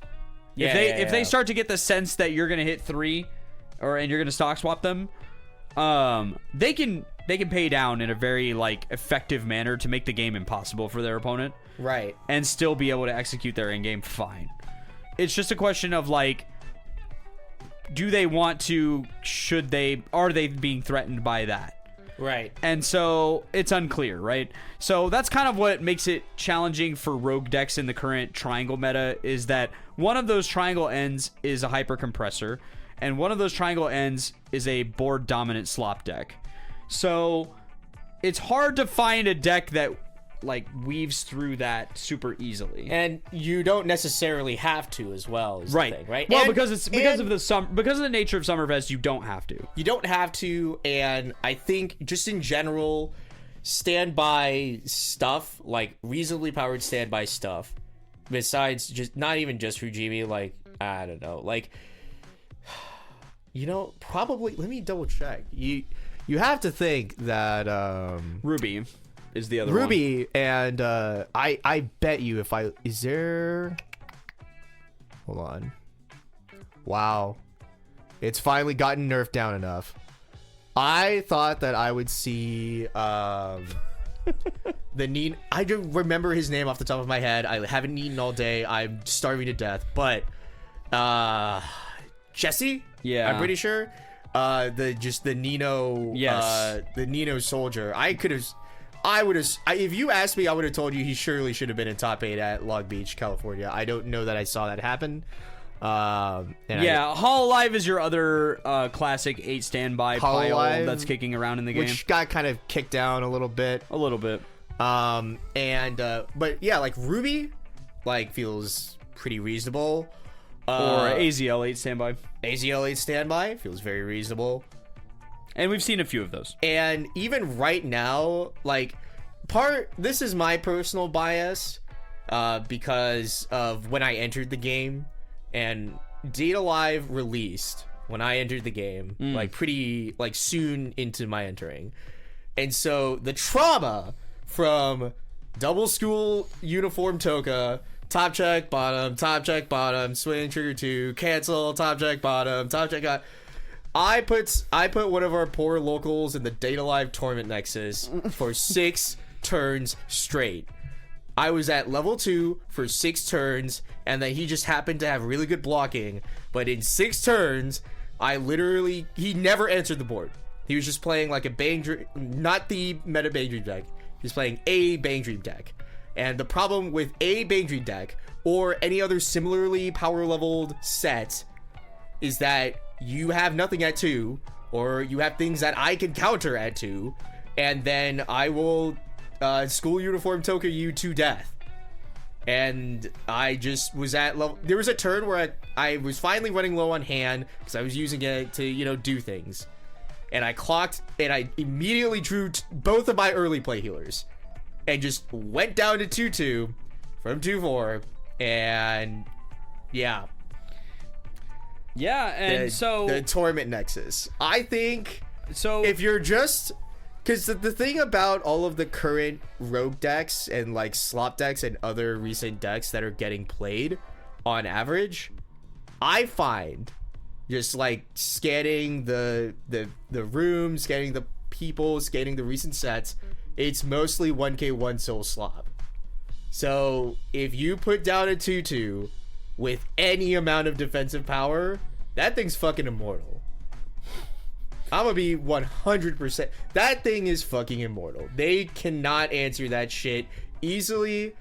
Speaker 2: If they start to get the sense that you're gonna hit 3, and you're gonna stock swap them, they can pay down in a very, like, effective manner to make the game impossible for their opponent.
Speaker 3: Right.
Speaker 2: And still be able to execute their end game fine. It's just a question of, like, do they want to? Are they being threatened by that?
Speaker 3: Right.
Speaker 2: And so it's unclear, right? So that's kind of what makes it challenging for rogue decks in the current triangle meta, is that one of those triangle ends is a hyper compressor, and one of those triangle ends is a board dominant slop deck. So it's hard to find a deck that, like, weaves through that super easily.
Speaker 3: And you don't necessarily have to as well, is
Speaker 2: right.
Speaker 3: the thing, right?
Speaker 2: Well,
Speaker 3: and,
Speaker 2: because of the nature of Summerfest, you don't have to.
Speaker 3: You don't have to, and I think just in general, standby stuff, like reasonably powered standby stuff, besides just not even just Fujimi, like, I don't know, like, you know, probably, let me double check. You have to think that
Speaker 2: Ruby is the other
Speaker 1: Ruby, one. And I bet you is there, hold on, wow, it's finally gotten nerfed down enough. I thought that I would see the Neen. I don't remember his name off the top of my head. I haven't eaten all day. I'm starving to death. But Jesse,
Speaker 2: yeah,
Speaker 1: I'm pretty sure. The Nino,
Speaker 2: yes,
Speaker 1: the Nino soldier. If you asked me, I would have told you he surely should have been in top 8 at Long Beach, California. I don't know that I saw that happen.
Speaker 2: Hololive is your other classic 8 standby pile that's kicking around in the game,
Speaker 1: which got kind of kicked down a little bit. But yeah, like Ruby, like, feels pretty reasonable.
Speaker 2: Or AZL 8 standby.
Speaker 1: AZL 8 standby feels very reasonable.
Speaker 2: And we've seen a few of those.
Speaker 1: And even right now, like, this is my personal bias, because of when I entered the game, and Data Live released when I entered the game, like, pretty, like, soon into my entering. And so the trauma from double school uniform Toka, top check, bottom, swing trigger 2, cancel, top check, bottom, top check, I put one of our poor locals in the Data Live Torment Nexus for 6 turns straight. I was at level 2 for 6 turns, and then he just happened to have really good blocking. But in 6 turns, he never answered the board. He was just playing like a Bang Dream, not the meta Bang Dream deck. He was playing a Bang Dream deck. And the problem with a Bang Dream deck, or any other similarly power leveled set,
Speaker 3: is that you have nothing at 2, or you have things that I can counter at 2, and then I will school uniform token you to death. And I just was at level. There was a turn where I was finally running low on hand because I was using it to, do things. And I clocked, and I immediately drew both of my early play healers. And just went down to 2-2 from 2-4. And yeah.
Speaker 2: Yeah, and
Speaker 3: the Torment Nexus. I think
Speaker 2: so
Speaker 3: if you're just... Because the thing about all of the current rogue decks and like slop decks and other recent decks that are getting played on average, I find just like scanning the rooms, scanning the people, scanning the recent sets, it's mostly 1k1 soul slop. So if you put down a 2-2 with any amount of defensive power, that thing's fucking immortal. I'm gonna be 100%. That thing is fucking immortal. They cannot answer that shit easily.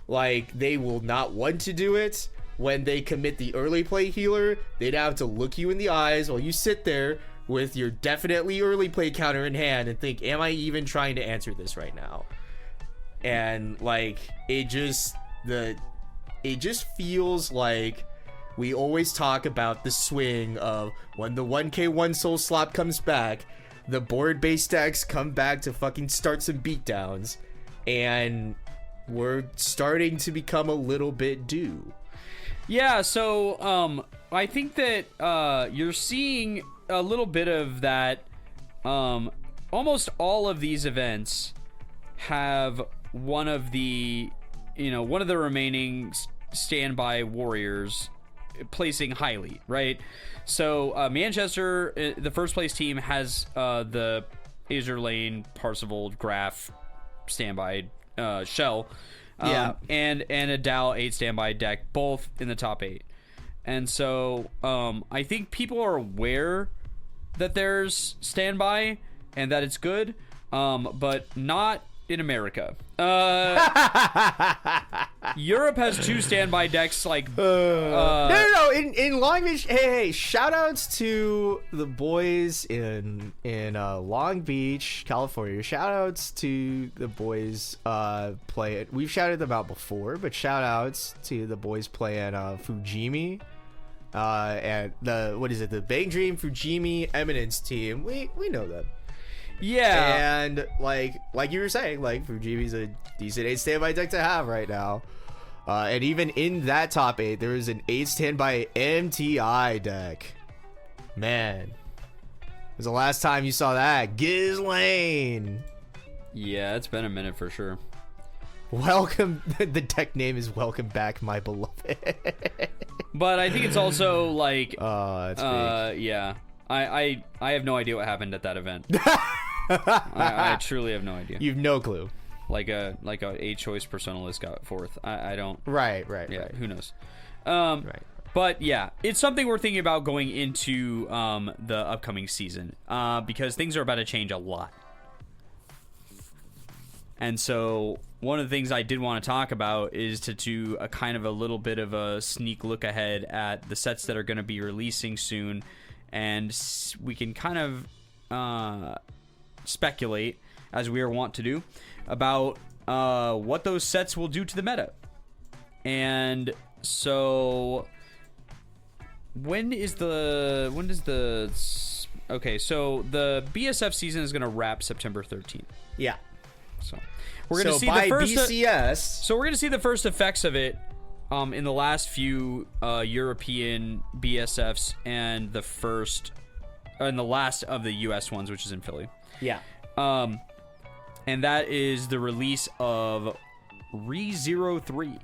Speaker 3: Like, they will not want to do it. When they commit the early play healer, they'd have to look you in the eyes while you sit there with your definitely early play counter in hand and think, am I even trying to answer this right now? And, like, it just feels like we always talk about the swing of when the 1k1 soul slop comes back, the board-based decks come back to fucking start some beatdowns, and we're starting to become a little bit due.
Speaker 2: Yeah, so I think that you're seeing a little bit of that. Almost all of these events have one of the remaining standby warriors placing highly, right? So Manchester, the first place team, has the Azure Lane, Parzival, Graph standby shell, and a Dow 8 standby deck, both in the top 8. And so I think people are aware that there's standby and that it's good, but not in America. Europe has 2 standby decks, like
Speaker 3: no. In Long Beach, hey, shout outs to the boys in Long Beach, California. Shout outs to the boys playing. We've shouted them out before, but shout outs to the boys playing Fujimi. And the Bang Dream Fujimi Eminence team. We know them.
Speaker 2: Yeah,
Speaker 3: and like you were saying, like, Fujimi's a decent 8 standby deck to have right now. And even in that top 8, there is an 8 standby MTI deck. Man, was the last time you saw that? Gizlane.
Speaker 2: Yeah, it's been a minute for sure.
Speaker 3: Welcome. The deck name is Welcome Back, My Beloved.
Speaker 2: But I think it's also like,
Speaker 3: that's big.
Speaker 2: yeah. I have no idea what happened at that event. I truly have no idea.
Speaker 3: You've no clue.
Speaker 2: Like a 8-choice Persona list got 4th. I don't.
Speaker 3: Right.
Speaker 2: Yeah,
Speaker 3: right.
Speaker 2: who knows?
Speaker 3: Right.
Speaker 2: But yeah, it's something we're thinking about going into the upcoming season, because things are about to change a lot. And so one of the things I did want to talk about is to do a kind of a little bit of a sneak look ahead at the sets that are going to be releasing soon, and we can kind of speculate, as we are wont to do, about what those sets will do to the meta. And so okay, so the BSF season is going to wrap September 13th.
Speaker 3: Yeah.
Speaker 2: So we're going to see
Speaker 3: by
Speaker 2: the first
Speaker 3: BCS.
Speaker 2: So we're going to see the first effects of it in the last few European BSFs and the last of the US ones, which is in Philly.
Speaker 3: Yeah.
Speaker 2: And that is the release of Re-03.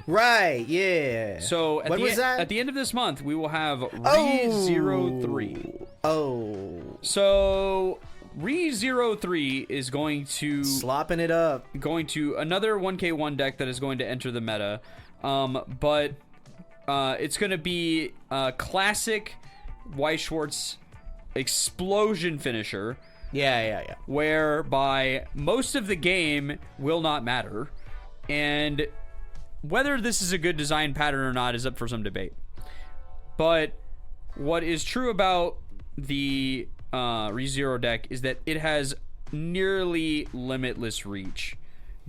Speaker 3: Right, yeah.
Speaker 2: So
Speaker 3: when was that?
Speaker 2: At the end of this month, we will have Re-03.
Speaker 3: Oh.
Speaker 2: So Re-03 is going to
Speaker 3: slopping it up.
Speaker 2: Going to another 1k1 deck that is going to enter the meta. But it's going to be a classic Weiss Schwarz explosion finisher.
Speaker 3: Yeah.
Speaker 2: Whereby most of the game will not matter. And whether this is a good design pattern or not is up for some debate. But what is true about the ReZero deck is that it has nearly limitless reach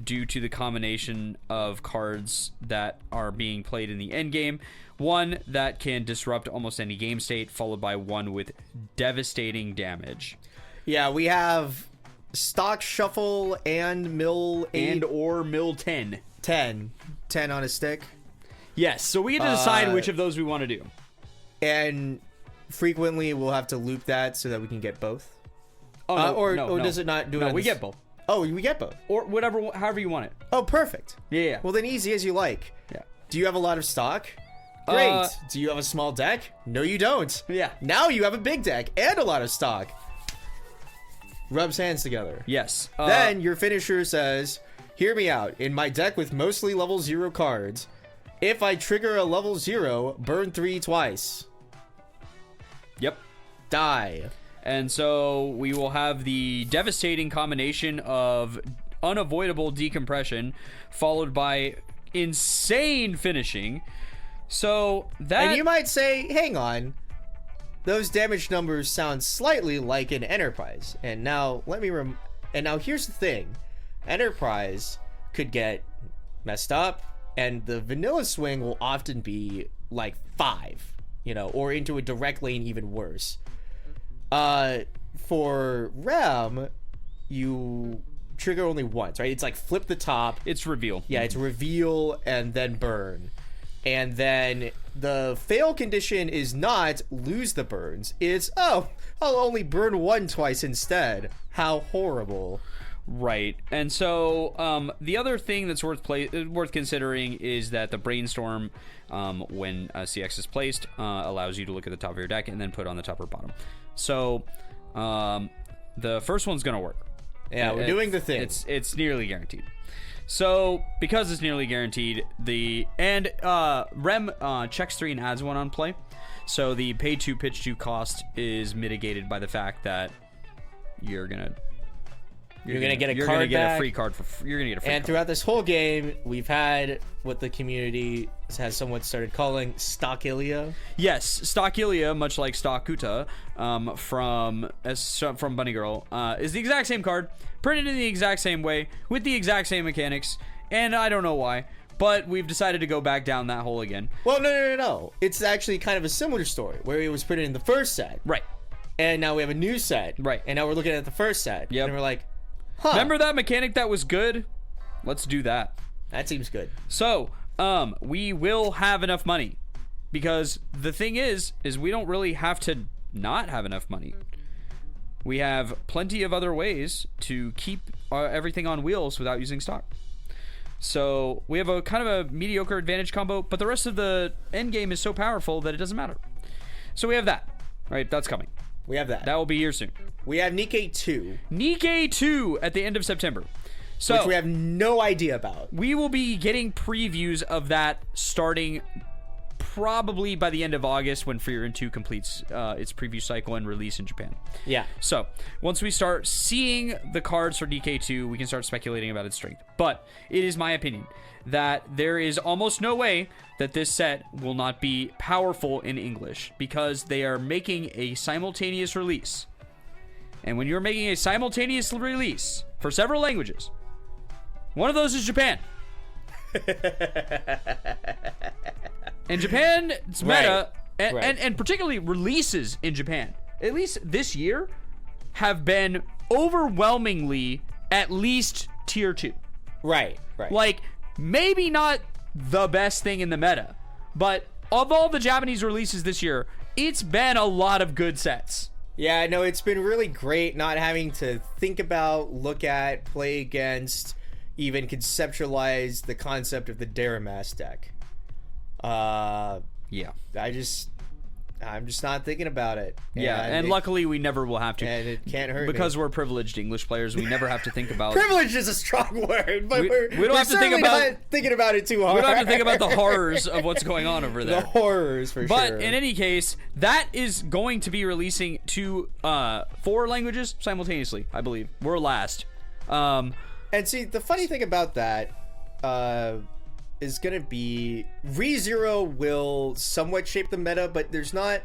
Speaker 2: due to the combination of cards that are being played in the endgame. One that can disrupt almost any game state, followed by one with devastating damage.
Speaker 3: Yeah, we have Stock Shuffle and Mill 8.
Speaker 2: And or Mill 10.
Speaker 3: 10 on a stick.
Speaker 2: Yes, so we get to decide which of those we want to do.
Speaker 3: And frequently we'll have to loop that so that we can get both.
Speaker 2: Oh, no,
Speaker 3: or
Speaker 2: no.
Speaker 3: does it not do it?
Speaker 2: No, we get both.
Speaker 3: Oh, we get both.
Speaker 2: Or whatever, however you want it.
Speaker 3: Oh, perfect.
Speaker 2: Yeah.
Speaker 3: Well, then easy as you like.
Speaker 2: Yeah.
Speaker 3: Do you have a lot of stock? Great. Do you have a small deck? No, you don't.
Speaker 2: Yeah.
Speaker 3: Now you have a big deck and a lot of stock. Rubs hands together.
Speaker 2: Yes.
Speaker 3: Then your finisher says, hear me out. In my deck with mostly level 0 cards, if I trigger a level 0, burn 3 twice.
Speaker 2: Yep.
Speaker 3: Die.
Speaker 2: And so we will have the devastating combination of unavoidable decompression followed by insane finishing. So that...
Speaker 3: And you might say, hang on, those damage numbers sound slightly like an Enterprise. And now let me and now here's the thing. Enterprise could get messed up, and the vanilla swing will often be like 5, or into a direct lane even worse. For Rem, you trigger only once, right? It's like flip the top.
Speaker 2: It's reveal.
Speaker 3: Yeah, it's reveal and then burn. And then the fail condition is not lose the burns. It's, I'll only burn 1 twice instead. How horrible.
Speaker 2: Right. And so the other thing that's worth considering is that the Brainstorm, when CX is placed, allows you to look at the top of your deck and then put on the top or bottom. So the first one's going to work.
Speaker 3: Yeah, we're doing the thing.
Speaker 2: It's nearly guaranteed. So because it's nearly guaranteed, Rem checks 3 and adds 1 on play. So the pay 2 pitch 2 cost is mitigated by the fact that you're gonna get a free card
Speaker 3: And throughout this whole game, we've had what the community has somewhat started calling Stockilia.
Speaker 2: Yes, Stockilia, much like Stockuta, from Bunny Girl, is the exact same card, printed in the exact same way, with the exact same mechanics, and I don't know why, but we've decided to go back down that hole again.
Speaker 3: Well, no. It's actually kind of a similar story, where it was printed in the first set.
Speaker 2: Right.
Speaker 3: And now we have a new set.
Speaker 2: Right.
Speaker 3: And now we're looking at the first set.
Speaker 2: Yep.
Speaker 3: And we're like, huh.
Speaker 2: Remember that mechanic that was good? Let's do that.
Speaker 3: That seems good.
Speaker 2: So, we will have enough money. Because the thing is we don't really have to not have enough money. We have plenty of other ways to keep everything on wheels without using stock. So, we have a kind of a mediocre advantage combo, but the rest of the end game is so powerful that it doesn't matter. So we have that. Right, that's coming.
Speaker 3: We have that.
Speaker 2: That will be here soon.
Speaker 3: We have Nikkei 2.
Speaker 2: Nikkei 2 at the end of September. So,
Speaker 3: which we have no idea about.
Speaker 2: We will be getting previews of that starting probably by the end of August when Freer 2 completes its preview cycle and release in Japan.
Speaker 3: Yeah.
Speaker 2: So, once we start seeing the cards for Nikkei 2, we can start speculating about its strength. But it is my opinion that there is almost no way that this set will not be powerful in English because they are making a simultaneous release. And when you're making a simultaneous release for several languages, one of those is Japan. And Japan's meta, and particularly releases in Japan, at least this year, have been overwhelmingly at least tier 2.
Speaker 3: Right.
Speaker 2: Like, maybe not the best thing in the meta, but of all the Japanese releases this year, it's been a lot of good sets.
Speaker 3: Yeah, no, it's been really great not having to think about, look at, play against, even conceptualize the concept of the Daramas deck.
Speaker 2: Yeah.
Speaker 3: I'm just not thinking about it.
Speaker 2: And luckily we never will have to.
Speaker 3: And it can't hurt
Speaker 2: because
Speaker 3: me.
Speaker 2: We're privileged English players. We never have to think about.
Speaker 3: Privilege is a strong word, but
Speaker 2: we don't
Speaker 3: we're
Speaker 2: have to think about
Speaker 3: not thinking about it too hard.
Speaker 2: We don't have to think about the horrors of what's going on over there.
Speaker 3: The horrors, for sure.
Speaker 2: But in any case, that is going to be releasing to 4 languages simultaneously, I believe. We're last.
Speaker 3: And see, the funny thing about that, is gonna be ReZero will somewhat shape the meta, but it's not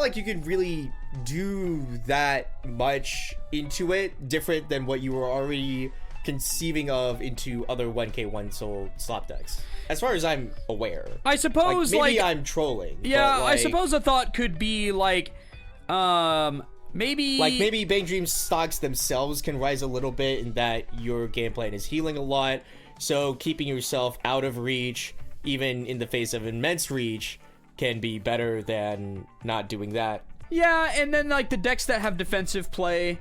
Speaker 3: like you can really do that much into it different than what you were already conceiving of into other 1K1 soul slop decks, as far as I'm aware.
Speaker 2: I suppose
Speaker 3: maybe I'm trolling.
Speaker 2: Yeah,
Speaker 3: but
Speaker 2: I suppose a thought could be like maybe
Speaker 3: Bang Dream's stocks themselves can rise a little bit in that your game plan is healing a lot, so keeping yourself out of reach even in the face of immense reach can be better than not doing that.
Speaker 2: Yeah, and then like the decks that have defensive play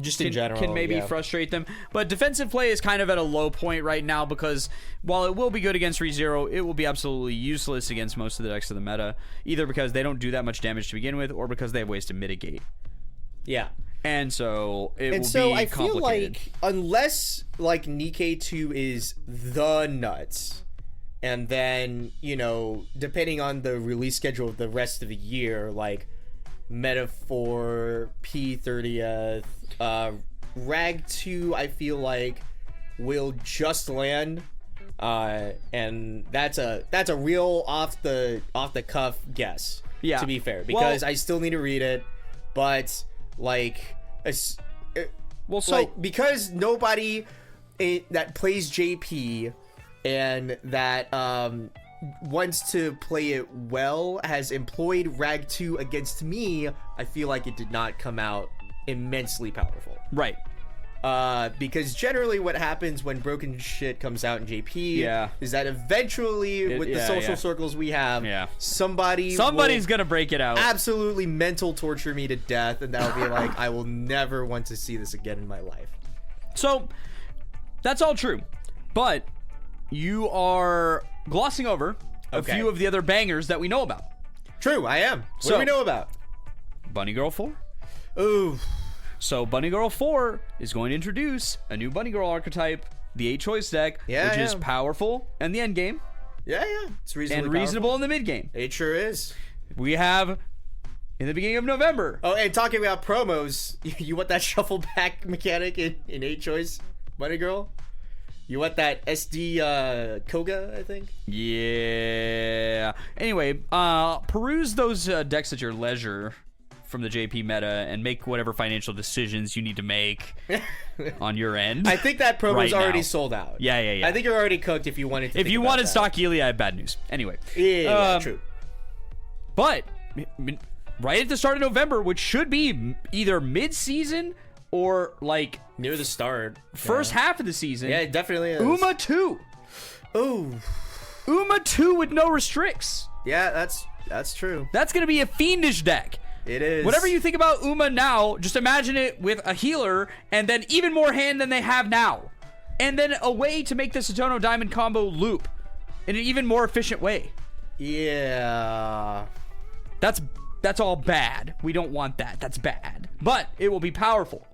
Speaker 3: just in general
Speaker 2: can maybe frustrate them, but defensive play is kind of at a low point right now, because while it will be good against ReZero, it will be absolutely useless against most of the decks of the meta, either because they don't do that much damage to begin with, or because they have ways to mitigate.
Speaker 3: Yeah.
Speaker 2: And so it will be
Speaker 3: I
Speaker 2: complicated.
Speaker 3: feel like unless like Nikkei 2 is the nuts, and then, you know, depending on the release schedule of the rest of the year, like Metaphor, P30th, Rag 2, I feel like will just land, and that's a real off the cuff guess.
Speaker 2: Yeah.
Speaker 3: To be fair, because I still need to read it, but like, because nobody that plays JP and that wants to play it well has employed Rag 2 against me, I feel like it did not come out immensely powerful.
Speaker 2: Right.
Speaker 3: Because generally what happens when broken shit comes out in JP is that eventually with the social circles we have, somebody's
Speaker 2: gonna break it out.
Speaker 3: Absolutely mental torture me to death, and that'll be like, I will never want to see this again in my life.
Speaker 2: So that's all true, but you are glossing over a few of the other bangers that we know about.
Speaker 3: True, I am. What do we know about?
Speaker 2: Bunny Girl 4.
Speaker 3: Ooh.
Speaker 2: So Bunny Girl 4 is going to introduce a new Bunny Girl archetype, the 8-choice deck, which is powerful in the end game.
Speaker 3: Yeah. It's reasonably
Speaker 2: and reasonable in the mid game.
Speaker 3: It sure is.
Speaker 2: We have in the beginning of November.
Speaker 3: Oh, and talking about promos, you want that shuffle back mechanic in 8-choice Bunny Girl? You want that SD Koga, I think?
Speaker 2: Yeah. Anyway, peruse those decks at your leisure from the JP meta and make whatever financial decisions you need to make on your end.
Speaker 3: I think that promo's already sold out.
Speaker 2: Yeah.
Speaker 3: I think you're already cooked if you wanted to.
Speaker 2: If you wanted stock Ely, I have bad news. Anyway.
Speaker 3: Yeah, true.
Speaker 2: But right at the start of November, which should be either mid-season or like
Speaker 3: near the start,
Speaker 2: first half of the season.
Speaker 3: Yeah, it definitely is.
Speaker 2: UMA 2.
Speaker 3: Ooh.
Speaker 2: UMA 2 with no restricts.
Speaker 3: Yeah, that's true.
Speaker 2: That's going to be a fiendish deck.
Speaker 3: It is.
Speaker 2: Whatever you think about UMA now, just imagine it with a healer and then even more hand than they have now. And then a way to make the Satono Diamond combo loop in an even more efficient way.
Speaker 3: Yeah.
Speaker 2: That's all bad. We don't want that. That's bad. But it will be powerful.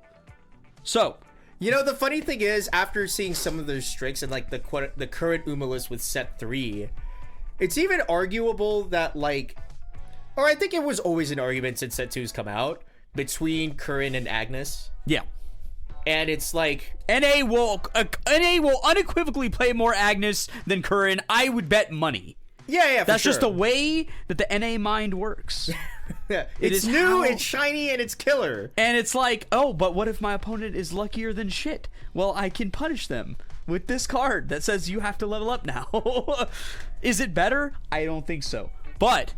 Speaker 2: So,
Speaker 3: you know, the funny thing is, after seeing some of those streaks and like the current UMA list with set 3, it's even arguable that like, or I think it was always an argument since set 2's come out, between Curran and Agnes.
Speaker 2: Yeah.
Speaker 3: And it's like
Speaker 2: NA will unequivocally play more Agnes than Curran. I would bet money.
Speaker 3: Yeah,
Speaker 2: that's just the way that the NA mind works.
Speaker 3: It's new, it's shiny, and it's killer.
Speaker 2: And it's like, oh, but what if my opponent is luckier than shit? Well, I can punish them with this card that says you have to level up now. Is it better? I don't think so. But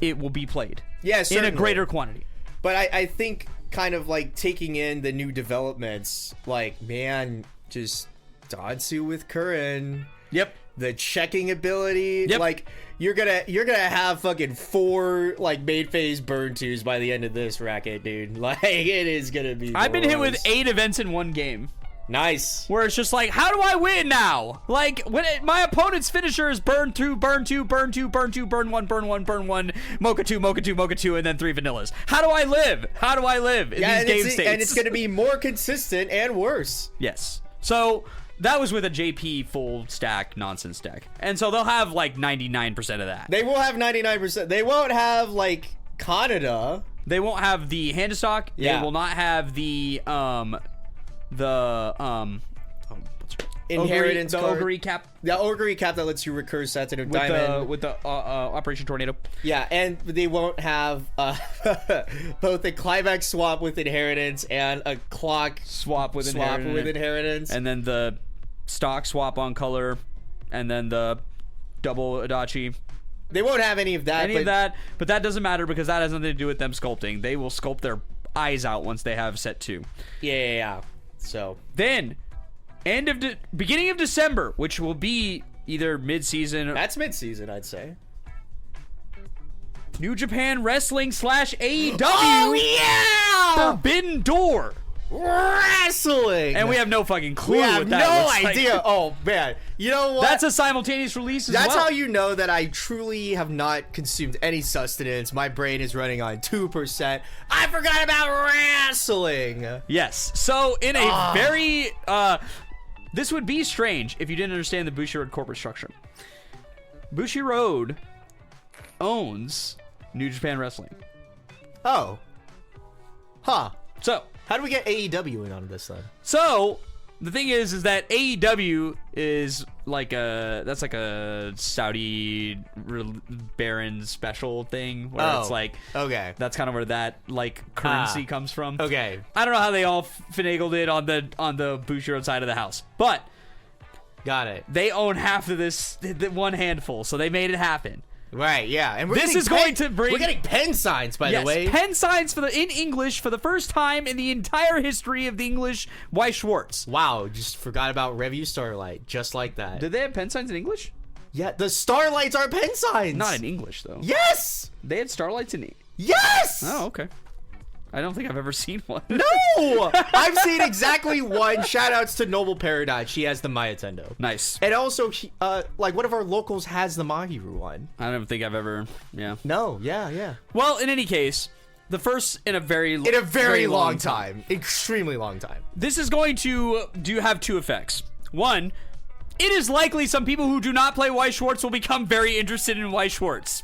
Speaker 2: it will be played.
Speaker 3: Yeah, certainly.
Speaker 2: In a greater quantity.
Speaker 3: But I think kind of like taking in the new developments, like, man, just Dansu with Curran.
Speaker 2: Yep.
Speaker 3: The checking ability,
Speaker 2: yep.
Speaker 3: Like you're gonna have fucking 4 like main phase burn 2s by the end of this racket, dude. Like it is gonna be.
Speaker 2: I've been hit with 8 events in one game.
Speaker 3: Nice.
Speaker 2: Where it's just like, how do I win now? Like when my opponent's finisher is burn 2, burn 2, burn 2, burn 2, burn 1, burn 1, burn 1, Mocha 2, Mocha 2, Mocha 2, and then 3 vanillas. How do I live? How do I live in these game states?
Speaker 3: And it's gonna be more consistent and worse.
Speaker 2: Yes. So that was with a JP full stack nonsense deck. And so they'll have like 99% of that.
Speaker 3: They will have 99%. They won't have like Canada.
Speaker 2: They won't have the hand to stock. Yeah. They will not have the
Speaker 3: inheritance
Speaker 2: the
Speaker 3: card.
Speaker 2: Ogre cap
Speaker 3: The Ogre cap that lets you recur sets into diamond.
Speaker 2: with the Operation Tornado.
Speaker 3: Yeah, and they won't have both a climax swap with inheritance and a clock
Speaker 2: Swap with
Speaker 3: inheritance.
Speaker 2: And then the stock swap on color, and then the double Adachi.
Speaker 3: They won't have any of that.
Speaker 2: But that doesn't matter because that has nothing to do with them sculpting. They will sculpt their eyes out once they have set 2.
Speaker 3: Yeah. So
Speaker 2: then, beginning of December, which will be either mid-season.
Speaker 3: That's mid-season, I'd say.
Speaker 2: New Japan Wrestling / AEW.
Speaker 3: Oh yeah!
Speaker 2: Forbidden Door.
Speaker 3: Wrestling.
Speaker 2: And we have no fucking clue
Speaker 3: We
Speaker 2: what
Speaker 3: have
Speaker 2: that
Speaker 3: no
Speaker 2: looks like.
Speaker 3: idea. Oh man, you know what?
Speaker 2: That's a simultaneous release as
Speaker 3: That's
Speaker 2: well.
Speaker 3: how you know that I truly have not consumed any sustenance. My brain is running on 2%. I forgot about wrestling.
Speaker 2: Yes. So in a very this would be strange if you didn't understand the Bushiroad corporate structure. Bushiroad owns New Japan Wrestling.
Speaker 3: Oh. Huh.
Speaker 2: So
Speaker 3: How do we get AEW in on this then?
Speaker 2: So the thing is that AEW is like a Saudi Baron special thing where it's like,
Speaker 3: okay,
Speaker 2: that's kind of where that like currency comes from.
Speaker 3: Okay,
Speaker 2: I don't know how they all finagled it on the Bushiroad side of the house, but
Speaker 3: got it.
Speaker 2: they own half of this one handful, so they made it happen.
Speaker 3: Right, yeah, and
Speaker 2: This is going to bring.
Speaker 3: We're getting pen signs, by the way.
Speaker 2: Pen signs in English for the first time in the entire history of the English. Weiss Schwarz.
Speaker 3: Wow, just forgot about Review Starlight, just like that.
Speaker 2: Did they have pen signs in English?
Speaker 3: Yeah, the Starlights are pen signs.
Speaker 2: Not in English though.
Speaker 3: Yes.
Speaker 2: They had Starlights in.
Speaker 3: Yes.
Speaker 2: Oh, okay. I don't think I've ever seen one.
Speaker 3: No, I've seen exactly one. Shoutouts to Noble Paradise. She has the Mayatendo.
Speaker 2: Nice.
Speaker 3: And also, like one of our locals has the Mahiru one.
Speaker 2: I don't think I've ever. Yeah.
Speaker 3: No. Yeah.
Speaker 2: Well, in any case, the first in a very
Speaker 3: long time, extremely long time.
Speaker 2: This is going to have two effects. One, it is likely some people who do not play Weiss Schwarz will become very interested in Weiss Schwarz.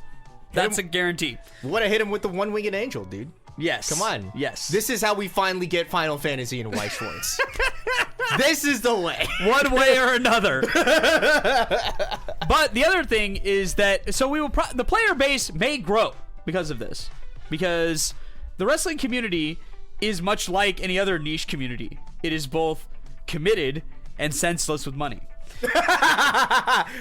Speaker 2: That's a guarantee.
Speaker 3: Want to hit him with the one-winged angel, dude?
Speaker 2: Yes.
Speaker 3: Come on.
Speaker 2: Yes.
Speaker 3: This is how we finally get Final Fantasy in Weiss Schwarz. This is the way.
Speaker 2: One way or another. But the other thing is that the player base may grow because of this. Because the wrestling community is much like any other niche community. It is both committed and senseless with money.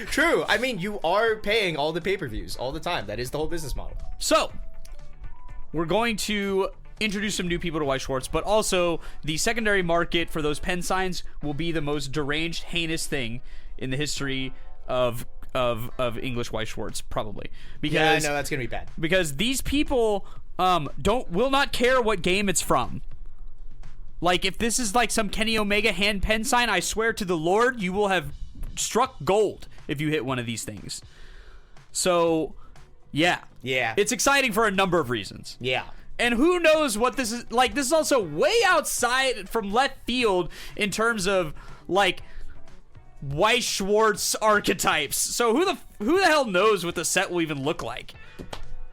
Speaker 3: True. I mean, you are paying all the pay-per-views all the time. That is the whole business model.
Speaker 2: So, we're going to introduce some new people to Weiss Schwarz, but also the secondary market for those pen signs will be the most deranged, heinous thing in the history of English Weiss Schwarz, probably. Because,
Speaker 3: yeah, no, that's gonna be bad.
Speaker 2: Because these people will not care what game it's from. Like, if this is like some Kenny Omega hand pen sign, I swear to the Lord, you will have struck gold if you hit one of these things. So, yeah.
Speaker 3: Yeah.
Speaker 2: It's exciting for a number of reasons.
Speaker 3: Yeah.
Speaker 2: And who knows what this is like. This is also way outside from left field in terms of like Weiss Schwarz archetypes. So who the hell knows what the set will even look like?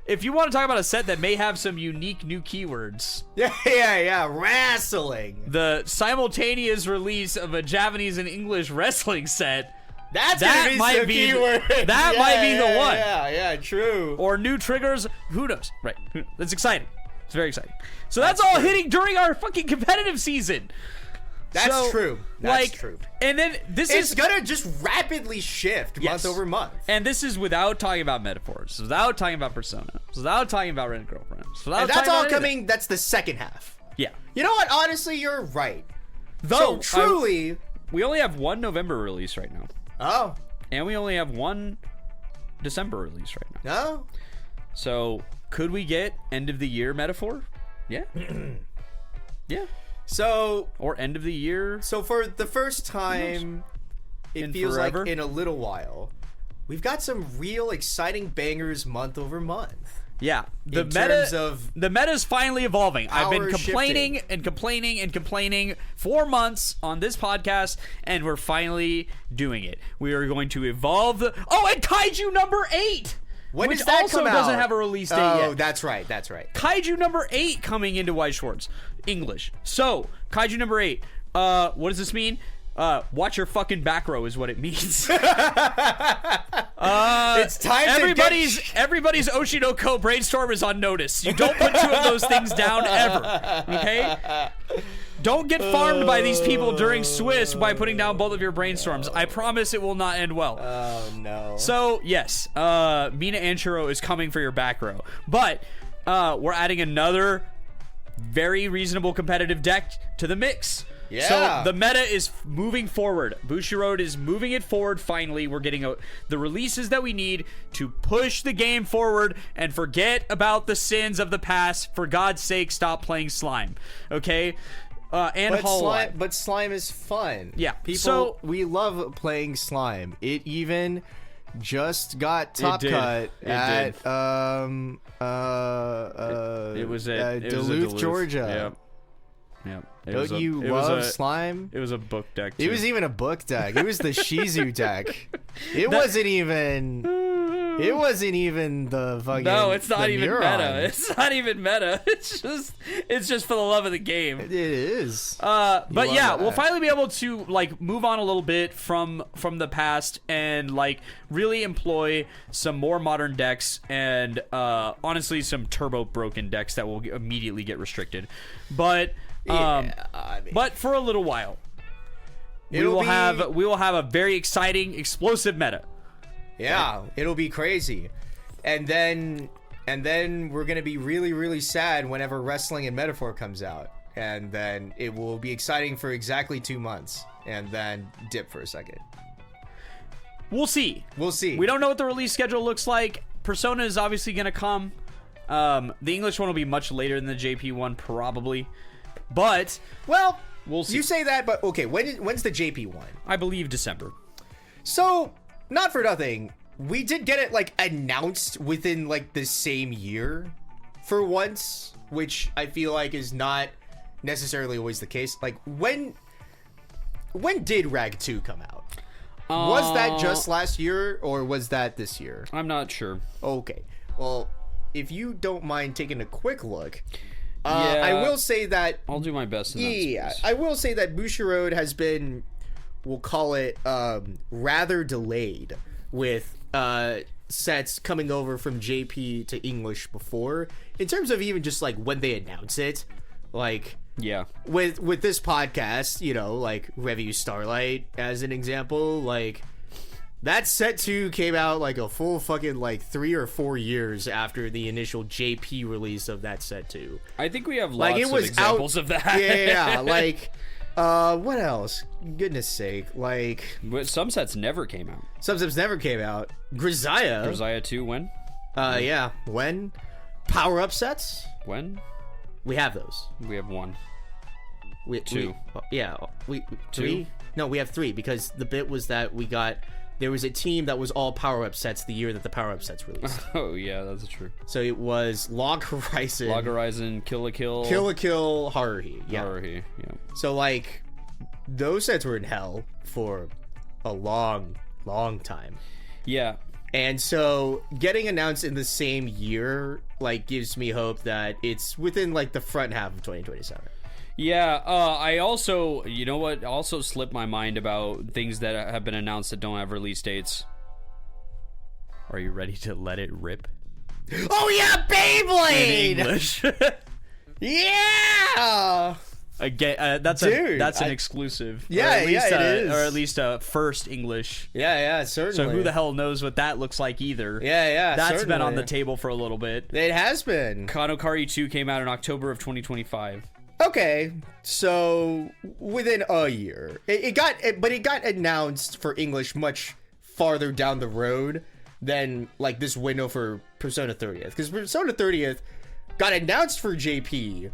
Speaker 2: If you want to talk about a set that may have some unique new keywords.
Speaker 3: Yeah. Wrestling.
Speaker 2: The simultaneous release of a Japanese and English wrestling set.
Speaker 3: That might be keyword.
Speaker 2: That might be the one.
Speaker 3: Yeah, true.
Speaker 2: Or new triggers. Who knows? Right. That's exciting. It's very exciting. So that's all hitting during our fucking competitive season.
Speaker 3: That's true. That's true.
Speaker 2: And then
Speaker 3: it's gonna just rapidly shift month over month.
Speaker 2: And this is without talking about metaphors, without talking about Persona, without talking about Rent a Girlfriend.
Speaker 3: And that's all coming. That's the second half.
Speaker 2: Yeah.
Speaker 3: You know what? Honestly, you're right.
Speaker 2: Though
Speaker 3: so truly,
Speaker 2: we only have one November release right now.
Speaker 3: Oh.
Speaker 2: And we only have one December release right now.
Speaker 3: No.
Speaker 2: So could we get end of the year metaphor? Yeah. Yeah.
Speaker 3: So,
Speaker 2: or end of the year.
Speaker 3: So for the first time, it feels
Speaker 2: forever?
Speaker 3: like in a little while, we've got some real exciting bangers month over month.
Speaker 2: Yeah,
Speaker 3: the
Speaker 2: meta's finally evolving. I've been complaining
Speaker 3: shifting.
Speaker 2: and complaining and complaining for months on this podcast, and we're finally doing it. We are going to evolve and Kaiju number 8.
Speaker 3: When
Speaker 2: which
Speaker 3: does that
Speaker 2: also
Speaker 3: come out?
Speaker 2: Doesn't have a release date yet.
Speaker 3: Oh, that's right.
Speaker 2: Kaiju number 8 coming into Weiss Schwarz English. So Kaiju number 8. What does this mean? watch your fucking back row is what it means.
Speaker 3: It's time
Speaker 2: everybody's Oshinoko brainstorm is on notice. You don't put two of those things down ever. Okay? Don't get farmed by these people during Swiss by putting down both of your brainstorms. I promise it will not end well.
Speaker 3: Oh no.
Speaker 2: So yes, Mina Anchuro is coming for your back row. But we're adding another very reasonable competitive deck to the mix.
Speaker 3: Yeah.
Speaker 2: So the meta is moving forward. Bushiroad is moving it forward finally. We're getting the releases that we need to push the game forward and forget about the sins of the past. For God's sake, stop playing slime. Okay?
Speaker 3: But slime is fun.
Speaker 2: Yeah.
Speaker 3: We love playing slime. It even just got top cut at
Speaker 2: it was
Speaker 3: Duluth, Georgia.
Speaker 2: Yep.
Speaker 3: Don't you love slime?
Speaker 2: It was a book deck, too.
Speaker 3: It was even a book deck. It was the Shizu deck. It wasn't even the fucking.
Speaker 2: No, it's not even
Speaker 3: Muron.
Speaker 2: meta. It's not even meta. It's just for the love of the game.
Speaker 3: It is.
Speaker 2: But yeah,
Speaker 3: that.
Speaker 2: we'll finally be able to like move on a little bit from the past and like really employ some more modern decks and honestly some turbo broken decks that will immediately get restricted. But but for a little while, we will have a very exciting, explosive meta.
Speaker 3: Yeah, it'll be crazy. And then we're going to be really, really sad whenever Wrestling and Metaphor comes out. And then it will be exciting for exactly 2 months. And then dip for a second.
Speaker 2: We'll see. We don't know what the release schedule looks like. Persona is obviously going to come. The English one will be much later than the JP one, probably. But,
Speaker 3: well,
Speaker 2: we'll see.
Speaker 3: You say that, but okay, when's the JP one?
Speaker 2: I believe December.
Speaker 3: So, not for nothing, we did get it like announced within like the same year for once, which I feel like is not necessarily always the case. Like when did Rag 2 come out? Was that just last year or was that this year?
Speaker 2: I'm not sure.
Speaker 3: Okay. Well, if you don't mind taking a quick look,
Speaker 2: yeah,
Speaker 3: I will say that
Speaker 2: I'll do my best in that space.
Speaker 3: I will say that Bushiroad has been, we'll call it rather delayed with sets coming over from JP to English before, in terms of even just like when they announce it. Like,
Speaker 2: yeah,
Speaker 3: with this podcast, you know, like Review Starlight as an example, like that set 2 came out like a full fucking like 3 or 4 years after the initial JP release of that set 2.
Speaker 2: I think we have
Speaker 3: like
Speaker 2: lots of examples of that.
Speaker 3: Yeah, like what else? Goodness sake, like
Speaker 2: some sets never came out. Grisaya 2 when?
Speaker 3: Yeah, when? Power up sets?
Speaker 2: When?
Speaker 3: We have those.
Speaker 2: We have 1.
Speaker 3: We
Speaker 2: 2.
Speaker 3: We
Speaker 2: 2?
Speaker 3: No, we have 3 because the bit was that there was a team that was all power-up sets the year that the power-up sets released.
Speaker 2: Oh, yeah, that's true.
Speaker 3: So it was Log Horizon,
Speaker 2: Kill la Kill,
Speaker 3: Haruhi. Yeah.
Speaker 2: Haruhi, yeah.
Speaker 3: So, like, those sets were in hell for a long, long time.
Speaker 2: Yeah.
Speaker 3: And so getting announced in the same year, like, gives me hope that it's within, like, the front half of 2027.
Speaker 2: Yeah, I also, you know what, also slipped my mind about things that have been announced that don't have release dates. Are you ready to let it rip?
Speaker 3: Oh yeah, Beyblade!
Speaker 2: In English.
Speaker 3: Yeah!
Speaker 2: Again, that's an exclusive.
Speaker 3: Yeah,
Speaker 2: it is. Or at least a first English.
Speaker 3: Yeah, certainly.
Speaker 2: So who the hell knows what that looks like either?
Speaker 3: Yeah,
Speaker 2: That's
Speaker 3: certainly
Speaker 2: been on the table for a little bit.
Speaker 3: It has been.
Speaker 2: Kanokari 2 came out in October of 2025.
Speaker 3: Okay, so within a year, it got announced for English much farther down the road than like this window for Persona 30th, because Persona 30th got announced for JP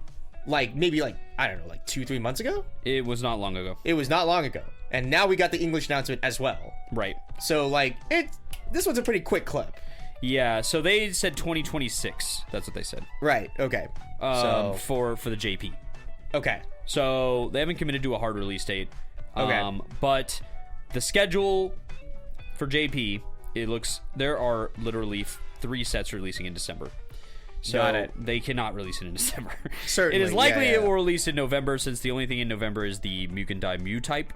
Speaker 3: like maybe like I don't know, like 2-3 months ago.
Speaker 2: It was not long ago.
Speaker 3: And now we got the English announcement as well.
Speaker 2: Right.
Speaker 3: So like this one's a pretty quick clip.
Speaker 2: Yeah. So they said 2026. That's what they said.
Speaker 3: Right. Okay.
Speaker 2: For the JP.
Speaker 3: Okay.
Speaker 2: So they haven't committed to a hard release date.
Speaker 3: Okay.
Speaker 2: But the schedule for JP, there are literally 3 sets releasing in December. So they cannot release it in December.
Speaker 3: Certainly.
Speaker 2: It is likely it will release in November, since the only thing in November is the Mukendai Mu type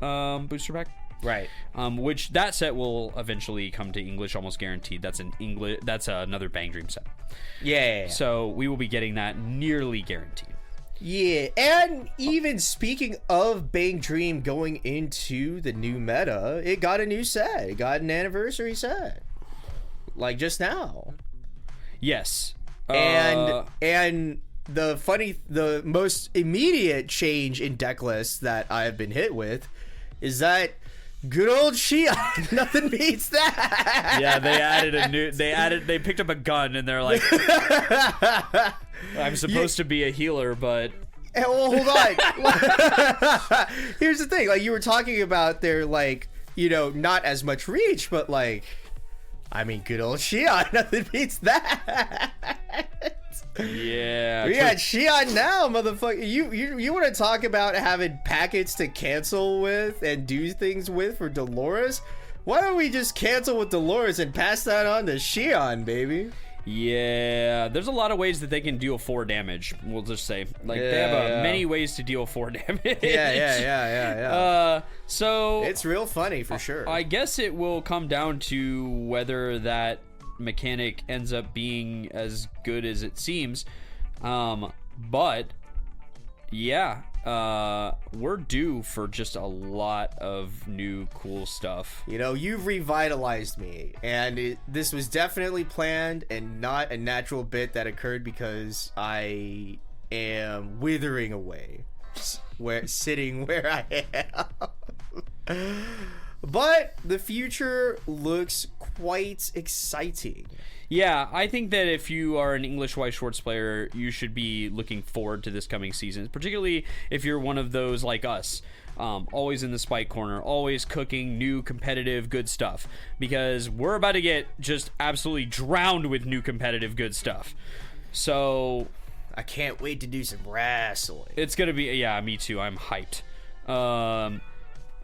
Speaker 2: booster pack.
Speaker 3: Right.
Speaker 2: Which that set will eventually come to English, almost guaranteed. That's another Bang Dream set.
Speaker 3: Yeah.
Speaker 2: So we will be getting that nearly guaranteed.
Speaker 3: Yeah, and even speaking of Bang Dream going into the new meta, it got a new set. It got an anniversary set. Like just now.
Speaker 2: Yes.
Speaker 3: And the most immediate change in deck lists that I've been hit with is that good old Xian. Nothing beats that.
Speaker 2: Yeah, they picked up a gun and they're like, I'm supposed to be a healer, but
Speaker 3: hey, well, hold on. Here's the thing, like you were talking about their like, not as much reach, but like, I mean, good old Xian. Nothing beats that.
Speaker 2: Yeah.
Speaker 3: We got Xian now, motherfucker. You want to talk about having packets to cancel with and do things with for Dolores? Why don't we just cancel with Dolores and pass that on to Xian, baby?
Speaker 2: Yeah, there's a lot of ways that they can deal 4 damage. We'll just say, like, they have many ways to deal 4 damage.
Speaker 3: Yeah.
Speaker 2: So
Speaker 3: it's real funny for sure.
Speaker 2: I guess it will come down to whether that mechanic ends up being as good as it seems. But yeah, we're due for just a lot of new cool stuff.
Speaker 3: You've revitalized me, and this was definitely planned and not a natural bit that occurred because I am withering away, sitting where I am. But the future looks quite exciting.
Speaker 2: Yeah, I think that if you are an English Weiss Schwarz player, you should be looking forward to this coming season, particularly if you're one of those like us, always in the spike corner, always cooking new competitive good stuff, because we're about to get just absolutely drowned with new competitive good stuff. So
Speaker 3: I can't wait to do some wrestling.
Speaker 2: It's going to be, yeah, me too. I'm hyped.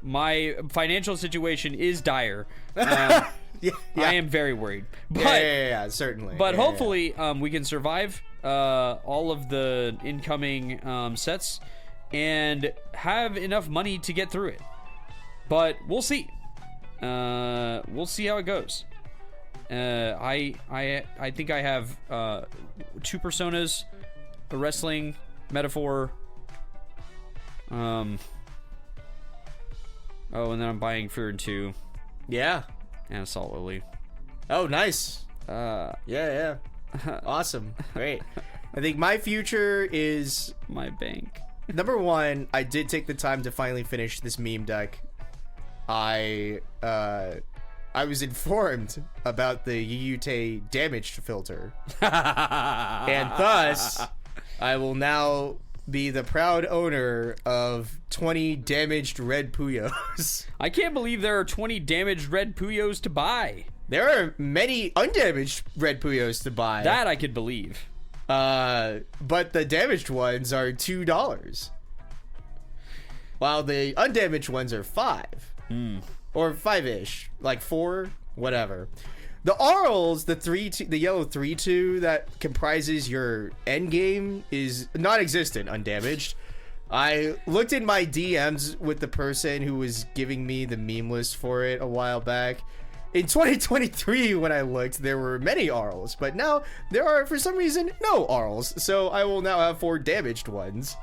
Speaker 2: My financial situation is dire.
Speaker 3: Yeah.
Speaker 2: I am very worried. But,
Speaker 3: yeah, certainly.
Speaker 2: But hopefully, we can survive all of the incoming sets and have enough money to get through it. But we'll see. We'll see how it goes. I think I have 2 personas, a wrestling metaphor. Oh, and then I'm buying Fear 2.
Speaker 3: Yeah.
Speaker 2: And Assault Lily.
Speaker 3: Oh, nice. Yeah. Awesome. Great. I think my future is...
Speaker 2: my bank.
Speaker 3: Number 1, I did take the time to finally finish this meme deck. I was informed about the Yuyute damage filter. And thus, I will now be the proud owner of 20 damaged red Puyos.
Speaker 2: I can't believe there are 20 damaged red Puyos to buy.
Speaker 3: There are many undamaged red Puyos to buy.
Speaker 2: That I could believe.
Speaker 3: But the damaged ones are $2. While the undamaged ones are $5. Or 5-ish. Like 4, whatever. The Arls, the yellow 3/2 that comprises your end game is non-existent, undamaged. I looked in my DMs with the person who was giving me the meme list for it a while back. In 2023, when I looked, there were many Arls, but now there are, for some reason, no Arls. So I will now have 4 damaged ones.